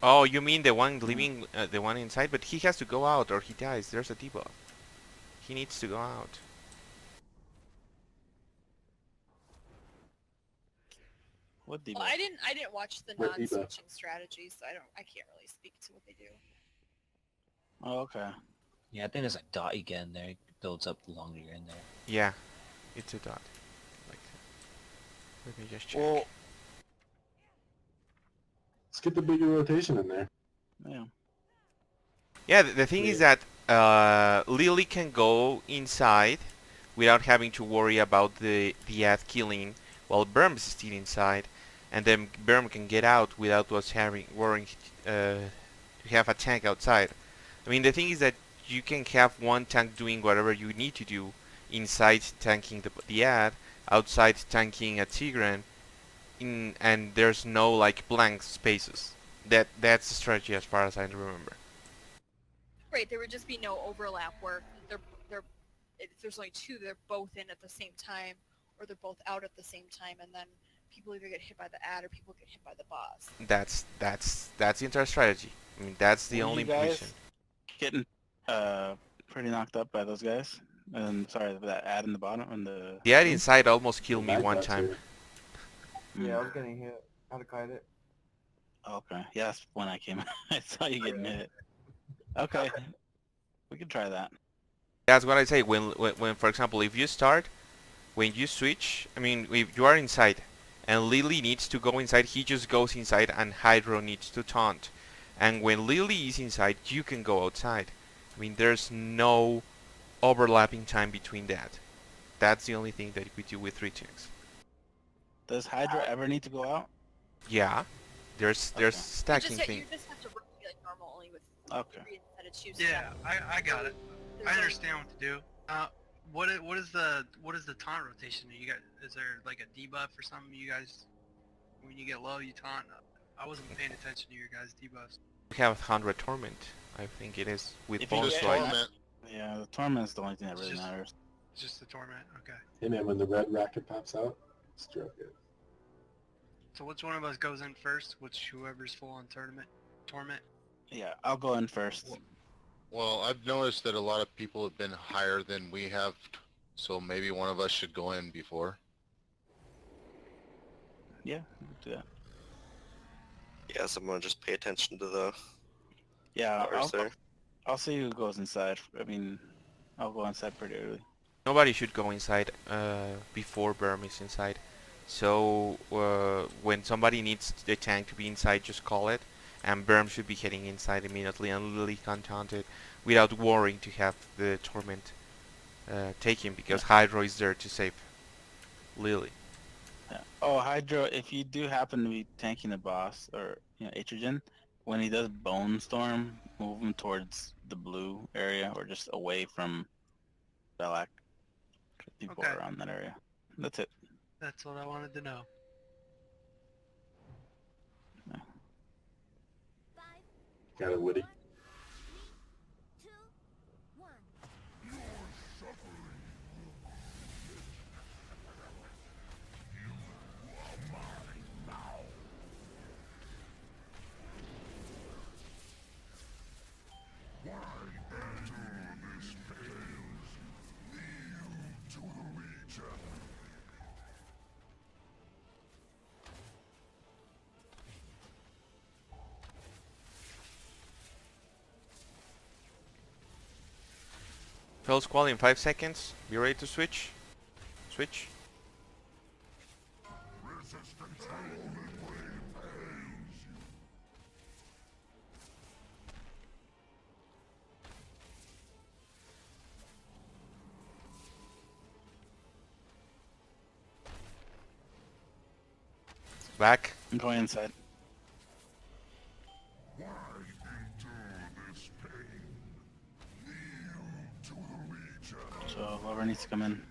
Oh, you mean the one leaving, the one inside? But he has to go out or he dies. There's a debuff. He needs to go out. What debuff? Well, I didn't watch the What debuff? non-switching strategy, so I can't really speak to what they do. Oh, okay. Yeah, I think there's a dot you get in there. It builds up the longer you're in there. Yeah, it's a dot. Like, let me just check. Well, Let's get the bigger rotation in there. yeah. Yeah, the thing is that Lily can go inside without having to worry about the ad killing, while Berm is still inside, and then Berm can get out without us worrying to have a tank outside. I mean, the thing is that you can have one tank doing whatever you need to do, inside tanking the ad, outside tanking a Tigran, and there's no like blank spaces. That's the strategy as far as I remember. Right, there would just be no overlap where if there's only two, they're both in at the same time, or they're both out at the same time, and then people either get hit by the ad or people get hit by the boss. That's the entire strategy. I mean, that's the only you guys mission. getting pretty knocked up by those guys. And sorry, that ad in the bottom and the. The ad inside almost killed me one time. Yeah, I was getting hit. How to kite it? Okay, yeah, that's when I came. I saw you getting hit. Okay, we can try that. That's what I say. When for example, if you start, when you switch, I mean, if you are inside, and Lily needs to go inside, he just goes inside, and Hydro needs to taunt. And when Lily is inside, you can go outside. I mean, there's no overlapping time between that. That's the only thing that we do with 3 ticks. Does Hydra ever need to go out? Yeah, there's stacking You thing. just have to run like normal, only with Okay. 3 instead of 2. Yeah, I got it. I understand what to do. What is the taunt rotation? You got, is there like a debuff or something? You guys, when you get low, you taunt. I wasn't paying attention to your guys' debuffs. We have 100 Torment, I think it is, with If you bonus get strike. Torment. Yeah, the torment's the only thing that really Just- matters. It's just the torment. Okay. Hey man, when the red racket pops out, stroke it. So which one of us goes in first? Whoever's full on torment. Yeah, I'll go in first. Well, I've noticed that a lot of people have been higher than we have, so maybe one of us should go in before. Yeah, we can do that. Yeah, someone just pay attention to the Yeah, bars there. I'll see who goes inside. I mean, I'll go inside pretty early. Nobody should go inside before Berm is inside. So when somebody needs the tank to be inside, just call it, and Berm should be heading inside immediately, and Lily can taunt it without worrying to have the torment take him, because Hydro is there to save Lily. Yeah. Oh, Hydro, if you do happen to be tanking the boss, or Atrogen, when he does Bone Storm, move him towards the blue area, or just away from Belak. People Okay. around that area. That's it. That's what I wanted to know. Got it, Woody. Fell squall in 5 seconds. Be ready to switch. Switch. Back. I'm going inside. So whoever needs to come in.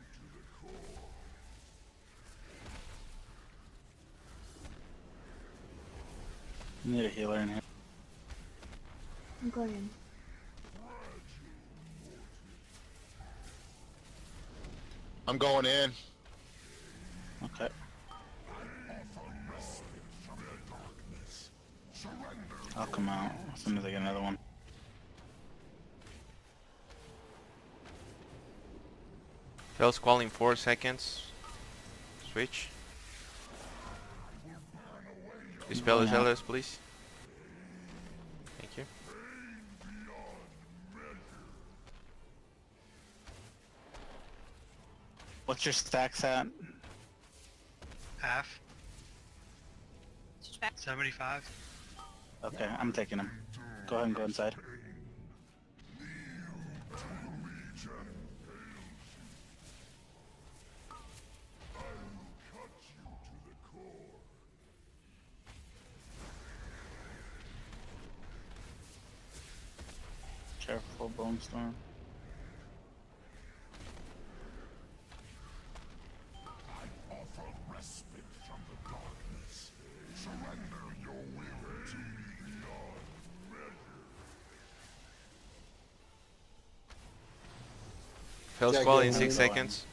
Need a healer in here. I'm going in. I'm going in. Okay. I'll come out as soon as I get another one. Fell squall in 4 seconds. Switch. Dispel the zealous, please. Thank you. What's your stacks at? Half. Switch back. 75. Okay, I'm taking him. Go ahead and go inside. Careful, Bone Storm. Fell Yeah, squall go in 6 ahead. seconds.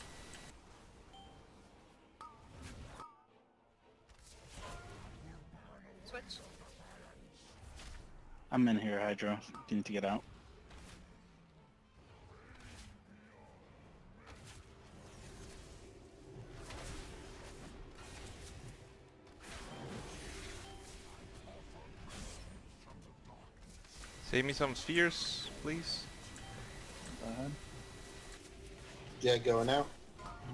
Switch. I'm in here, Hydro. You need to get out. Save me some spheres, please. Go ahead. Yeah, going out.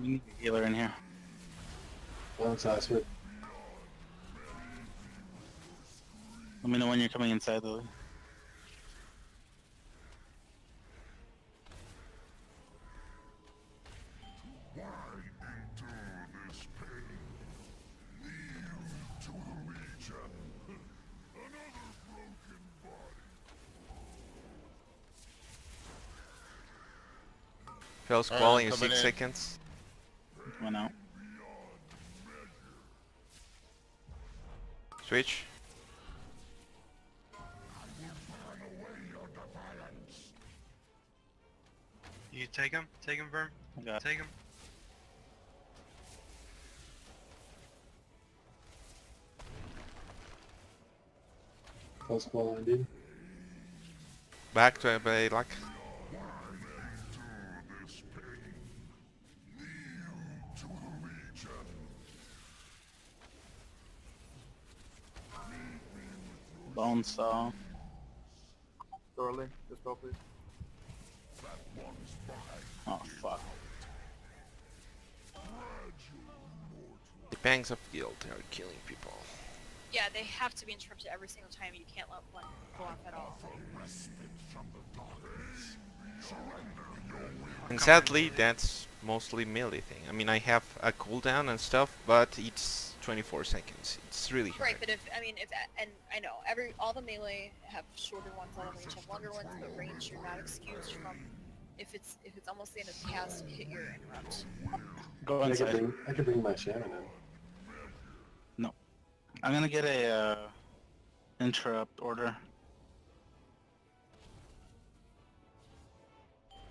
We need a healer in here. One size with. Let me know when you're coming inside, Lily. Fell squall I'm in coming 6 in. seconds. Went out. Switch. You take him? Take him, Verm? I got Take him? Close ball indeed. Back to a luck. Bone Saw. Thoroughly, dispel please. Oh, fuck. The pangs of guilt are killing people. Yeah, they have to be interrupted every single time. You can't let one go off at all. And sadly, that's mostly melee thing. I mean, I have a cooldown and stuff, but it's 24 seconds. It's really hard. Right, but if and I know all the melee have shorter ones, all the range have longer ones, but range you're not excused from. If it's almost the end of the cast, hit your interrupt. Go I inside. could bring my shaman in. I'm gonna get a interrupt order.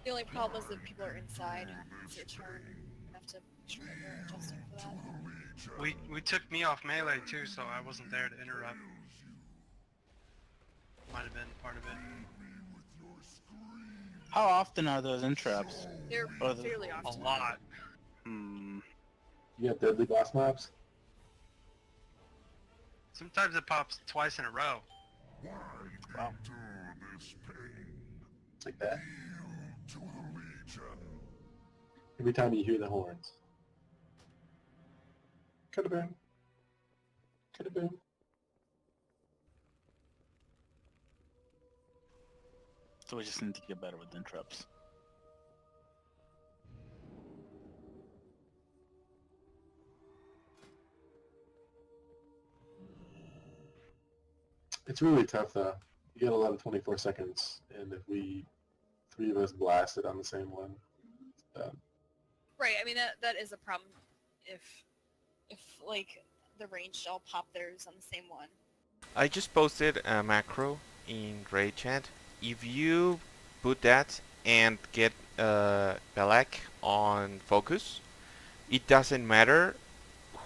The only problem is that people are inside. It's their turn. You have to make sure that you're adjusting for that. We took me off melee too, so I wasn't there to interrupt. Might have been part of it. How often are those interrupts? They're Oh, the- fairly A often. lot. Hmm. You have deadly boss mobs? Sometimes it pops twice in a row. Wow. Like that? to the Legion. Every time you hear the horns. Could have been. Could have been. So we just need to get better with interrupts. It's really tough though. You get a lot of 24 seconds, and if we 3 of us blasted on the same one, it's done. Right. I mean that is a problem if like the ranged all pop theirs on the same one. I just posted a macro in Raid chat. If you put that and get Belak on focus, it doesn't matter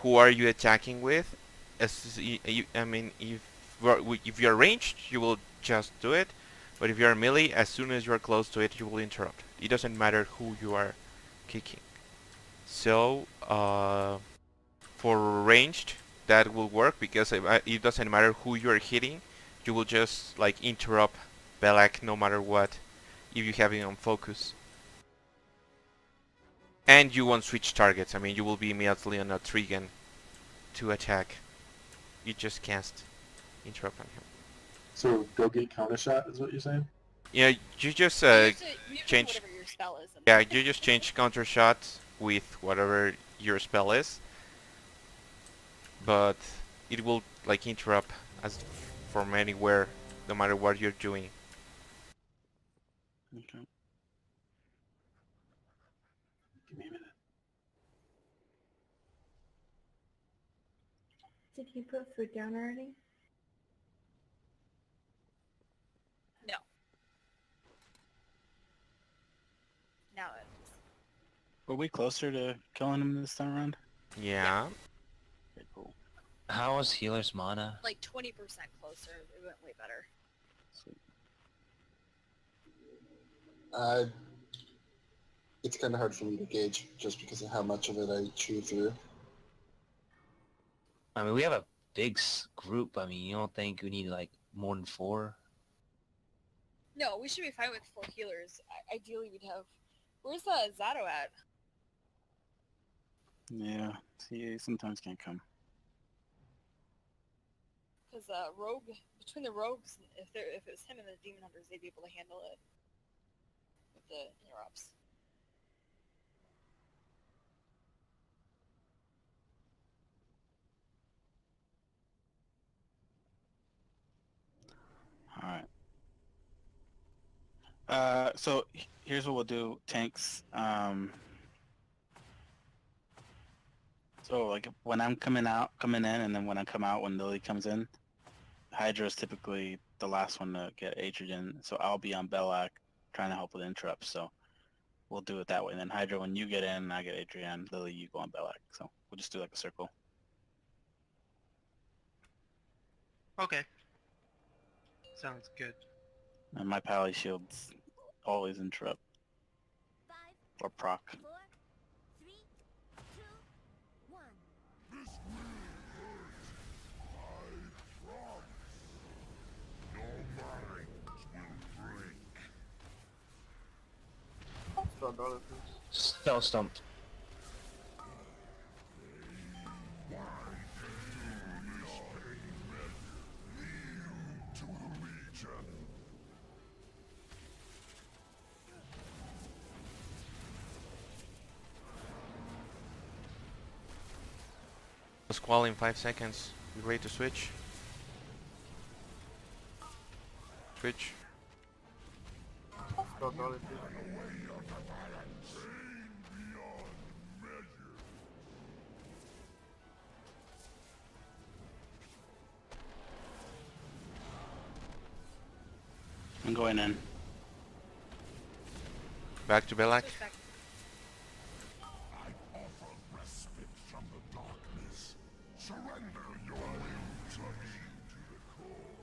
who are you attacking with. I mean, if you're ranged, you will just do it. But if you're melee, as soon as you're close to it, you will interrupt. It doesn't matter who you are kicking. So, for ranged, that will work because it doesn't matter who you're hitting. You will just like interrupt Belak no matter what if you have it on focus. And you won't switch targets. I mean, you will be immediately on a Trigon to attack. You just cast interrupt on him. So go get counter shot is what you're saying? Yeah, you just You have to change. whatever your spell is. Yeah, you just change counter shot with whatever your spell is. But it will like interrupt as from anywhere, no matter what you're doing. Okay. Give me a minute. Did you put food down already? No. Now it is. Were we closer to killing him this time around? Yeah. Okay, cool. How was healer's mana? Like 20% closer. It went way better. Sweet. It's kind of hard for me to gauge just because of how much of it I chew through. I mean, we have a big group. I mean, you don't think we need like more than 4? No, we should be fine with 4 healers. Ideally, we'd have. Where's Zato at? Yeah, he sometimes can't come. Because rogue, between the rogues, if it's him and the demon hunters, they'd be able to handle it with the interrupts. All right. So here's what we'll do, tanks. So like when I'm coming in, and then when I come out, when Lily comes in, Hydra is typically the last one to get Adrian. So I'll be on Belak trying to help with interrupts. So we'll do it that way. And then Hydra, when you get in, I get Adrian. Lily, you go on Belak. So we'll just do like a circle. Okay. Sounds good. And my pally shields always interrupt or proc. 4, 3, 2, 1. This will hurt. I promise. Your minds will break. Stop, brother, please. Spell stumped. To the Legion. Squall in 5 seconds. You ready to switch? Switch. Stop, brother, please. I'm going in. Back to Belak. Switch back. I offer respite from the darkness. Surrender your will to me to the core.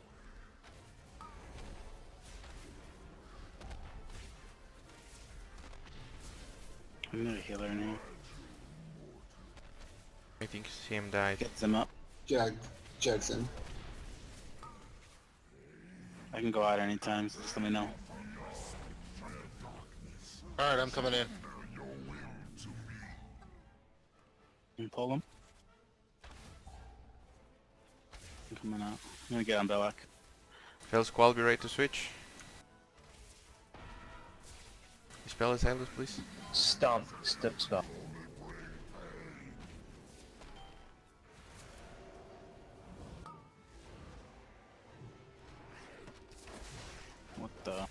I'm gonna healer in here. I think CM died. Gets him up. Jag's in. I can go out anytime, so just let me know. Alright, I'm coming in. You pull him. I'm coming out. I'm gonna get on Belloc. Fail squall, be ready to switch. Spell is Silas, please. Stomp. Step stop. What the?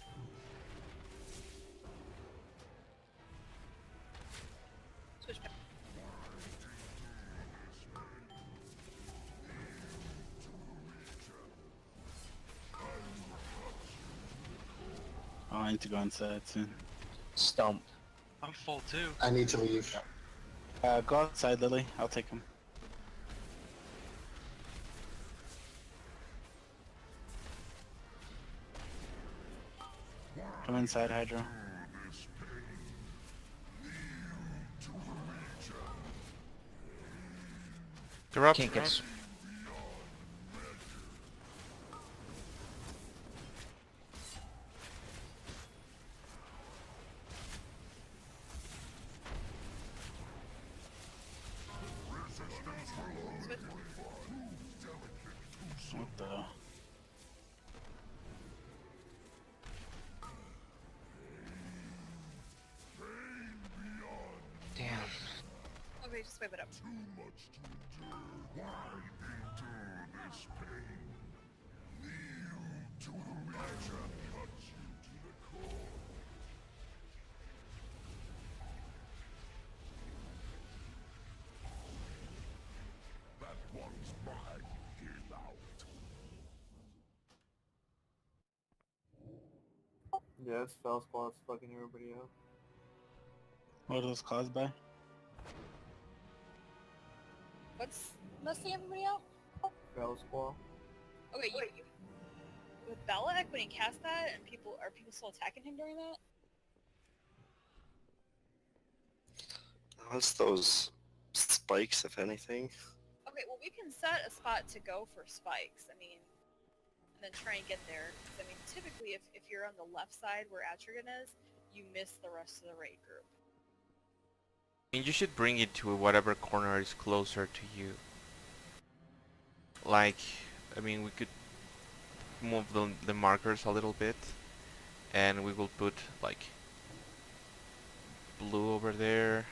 Switch back. Oh, I need to go inside soon. Stomp. I'm full too. I need to leave. Go outside, Lily. I'll take him. Come inside, Hydro. Interrupt. Can't get. Switch. What the? Damn. Okay, just wave it up. Yeah, it's Fell Squad's fucking everybody up. What are those caused by? What's messing everybody out? Fell Squad. Okay, you with Belloc when he cast that, and are people still attacking him during that? What's those spikes, if anything? Okay, well we can set a spot to go for spikes. I mean, and then try and get there. 'Cause, I mean, typically if you're on the left side where Atrigan is, you miss the rest of the raid group. And you should bring it to whatever corner is closer to you. Like, I mean, we could move the markers a little bit, and we will put like blue over there,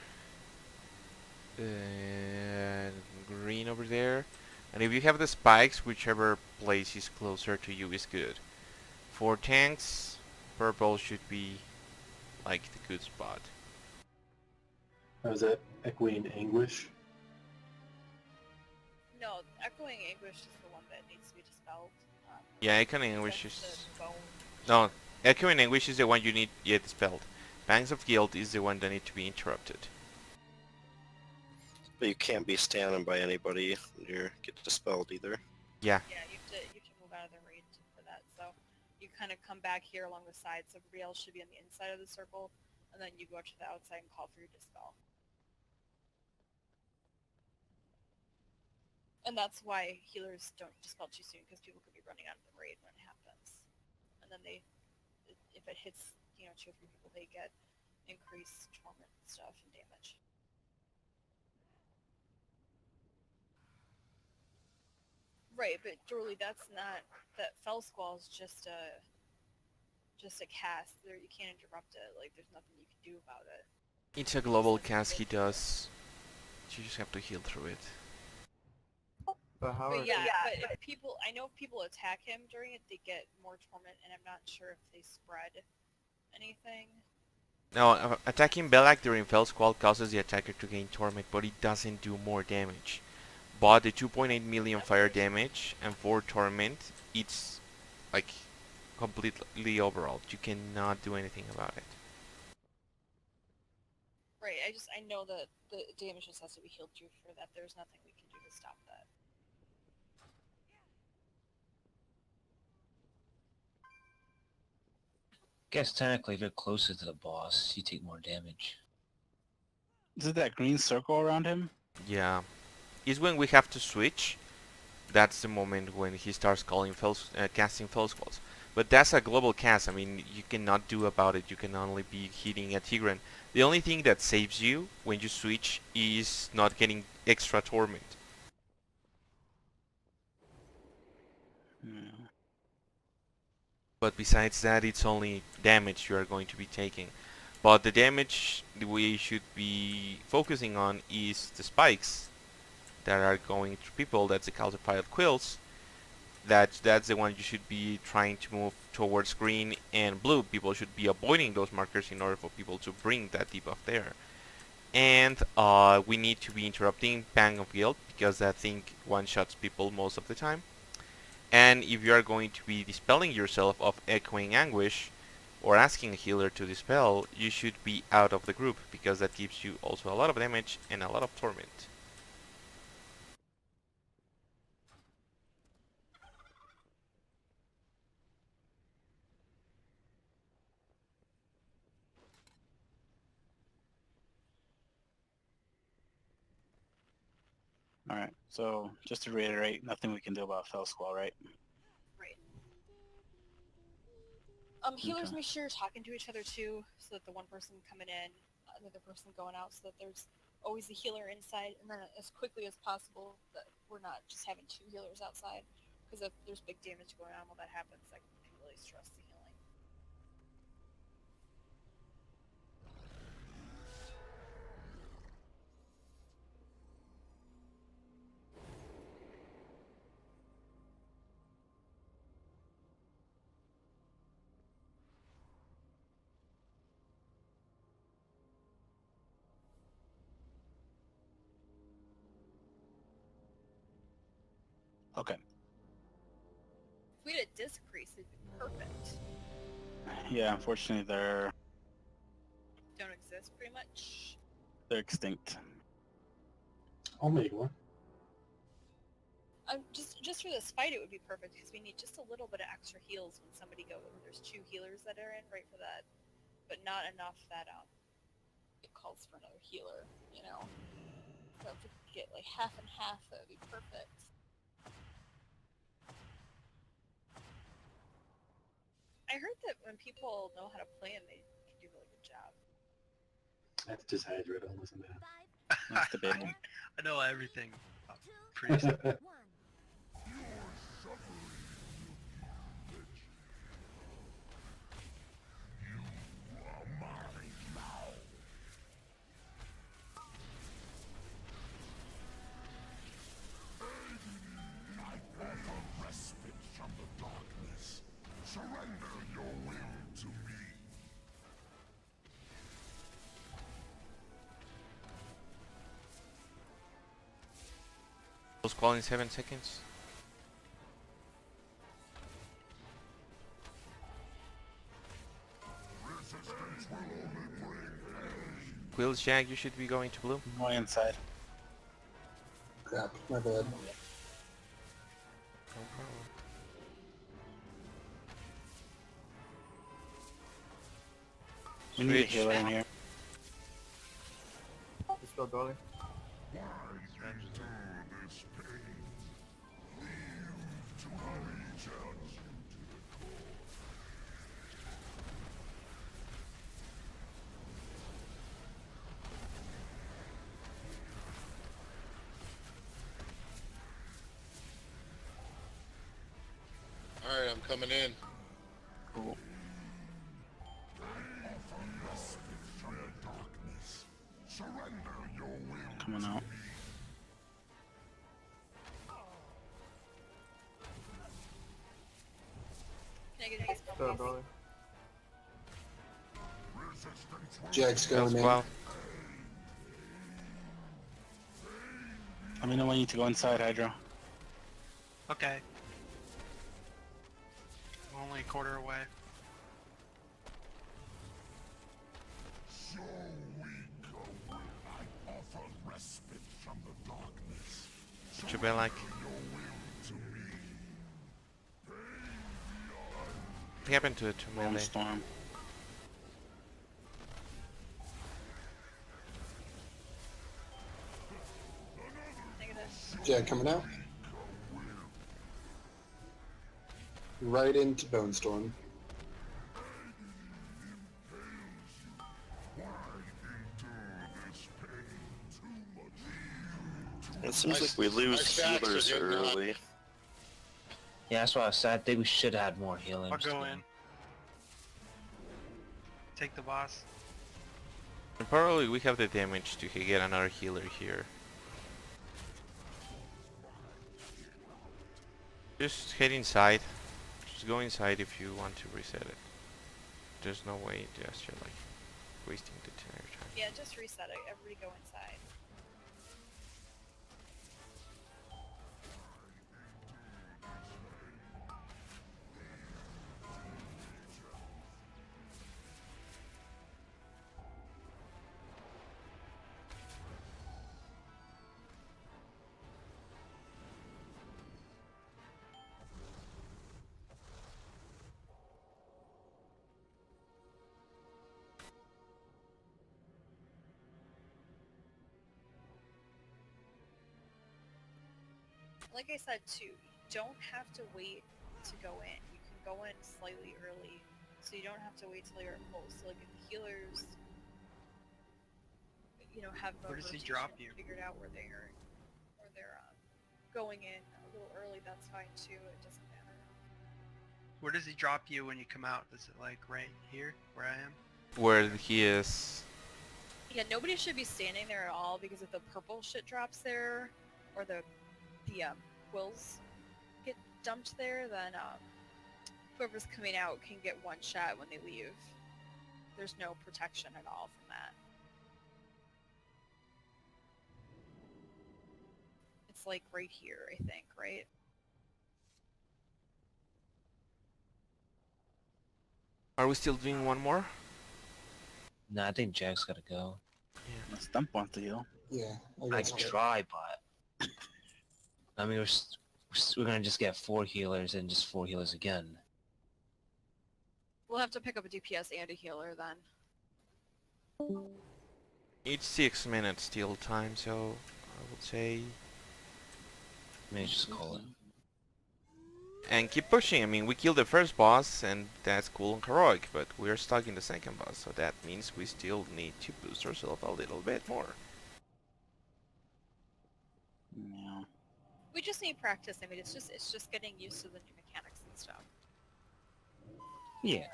and green over there. And if you have the spikes, whichever place is closer to you is good. For tanks, purple should be like the good spot. How's that echoing anguish? No, Echoing Anguish is the one that needs to be dispelled. Yeah, Echoing because Anguish that's is... the bone. No, Echoing Anguish is the one you need yet dispelled. Pangs of Guilt is the one that need to be interrupted. But you can't be standing by anybody when you get dispelled either. Yeah. Yeah, you have to move out of the raid for that. So you kind of come back here along the sides. So everybody else should be on the inside of the circle, and then you go to the outside and call for your dispel. And that's why healers don't dispel too soon, because people could be running out of the raid when it happens. And then if it hits, 2 or 3 people, they get increased torment and stuff and damage. Right, but Dorley, that's not, that Fell Squall is just a cast. There, you can't interrupt it. Like, there's nothing you can do about it. It's a global cast he does. You just have to heal through it. But how But are yeah, but if I know if people attack him during it, they get more torment, and I'm not sure if they spread anything. No, attacking Belak during Fell Squall causes the attacker to gain torment, but it doesn't do more damage. But the 2.8 million fire damage and 4 torment, it's like completely overall. You cannot do anything about it. Right, I know that the damage just has to be healed through for that. There's nothing we can do to stop that. Guess technically, if you're closer to the boss, you take more damage. Is it that green circle around him? Yeah. Is when we have to switch. That's the moment when he starts calling casting Fell Squalls. But that's a global cast. I mean, you cannot do about it. You can only be hitting a Tigran. The only thing that saves you when you switch is not getting extra torment. Yeah. But besides that, it's only damage you are going to be taking. But the damage we should be focusing on is the spikes that are going through people. That's the calcified quills. That's the one you should be trying to move towards green and blue. People should be avoiding those markers in order for people to bring that debuff there. And we need to be interrupting Bang of Guilt because that thing one-shots people most of the time. And if you are going to be dispelling yourself of Echoing Anguish or asking a healer to dispel, you should be out of the group because that gives you also a lot of damage and a lot of torment. All right. So just to reiterate, nothing we can do about Fell Squall, right? Right. Healers Okay. make sure you're talking to each other too, so that the one person coming in, another person going out, so that there's always a healer inside, and then as quickly as possible that we're not just having two healers outside, because if there's big damage going on while that happens, that can really stress the healing. Okay. If we had a disc priest, it'd be perfect. Yeah, unfortunately they're Don't exist, pretty much. extinct. I'll make one. Just for this fight, it would be perfect because we need just a little bit of extra heals when somebody goes. There's two healers that are in right for that, but not enough that it calls for another healer. You know, so if we could get like half and half, that would be perfect. I heard that when people know how to play them, they can do a really good job. That's just Hydra, don't listen to him. That's debatable. I know everything. Priest. Surrender your will to me. Close call in 7 seconds. Quills, Jag, you should be going to blue. Going inside. Crap, my bad. No problem. We need a Switch. healer in here. Let's go, Dolly. Alright, I'm coming in. Cool. Coming out. Can I get a Let's go, Dolly. Jack's going Close in. call. Let me know when you need to go inside, Hydro. Okay. I'm only a quarter away. So weak a will I offer respite from the darkness. What you be like? Your will to me. What happened to it to Bone melee? Storm. Jack coming out. Right into Bone Storm. It seems like we My lose stacks are healers getting up. early. Yeah, that's why I said I think we should have more healers. I'll go too. in. Take the boss. And probably we have the damage to get another healer here. Just head inside. Just go inside if you want to reset it. There's no way just you're like wasting the entire time. Yeah, just reset it. Everybody go inside. Like I said too, you don't have to wait to go in. You can go in slightly early, so you don't have to wait till you're at full. So like if the healers, have a Where does he rotation drop you? figured out where they're going in a little early, that's fine too. It doesn't matter. Where does he drop you when you come out? Is it like right here, where I am? Where he is. Yeah, nobody should be standing there at all because if the purple shit drops there, or the quills get dumped there, then whoever's coming out can get one shot when they leave. There's no protection at all from that. It's like right here, I think, right? Are we still doing one more? No, I think Jack's gotta go. Yeah. Stump wants to heal. Yeah. I can try, but I mean, we're gonna just get 4 healers and just 4 healers again. We'll have to pick up a DPS and a healer then. It's 6 minutes still time, so I would say. Maybe just call it. And keep pushing. I mean, we killed the first boss, and that's cool and heroic, but we're stuck in the second boss, so that means we still need to boost ourselves a little bit more. Yeah. We just need practice. I mean, it's just getting used to the new mechanics and stuff. Yeah.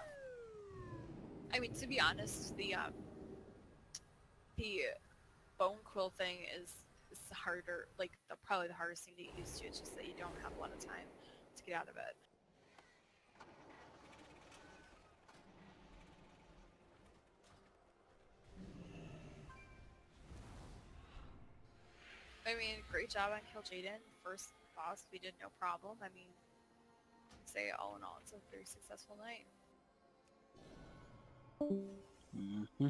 I mean, to be honest, the bone quill thing is harder, like probably the hardest thing to get used to. It's just that you don't have a lot of time to get out of it. I mean, great job on Kill Jaden. First boss we did no problem. I mean, I'd say all in all, it's a very successful night. Mm-hmm.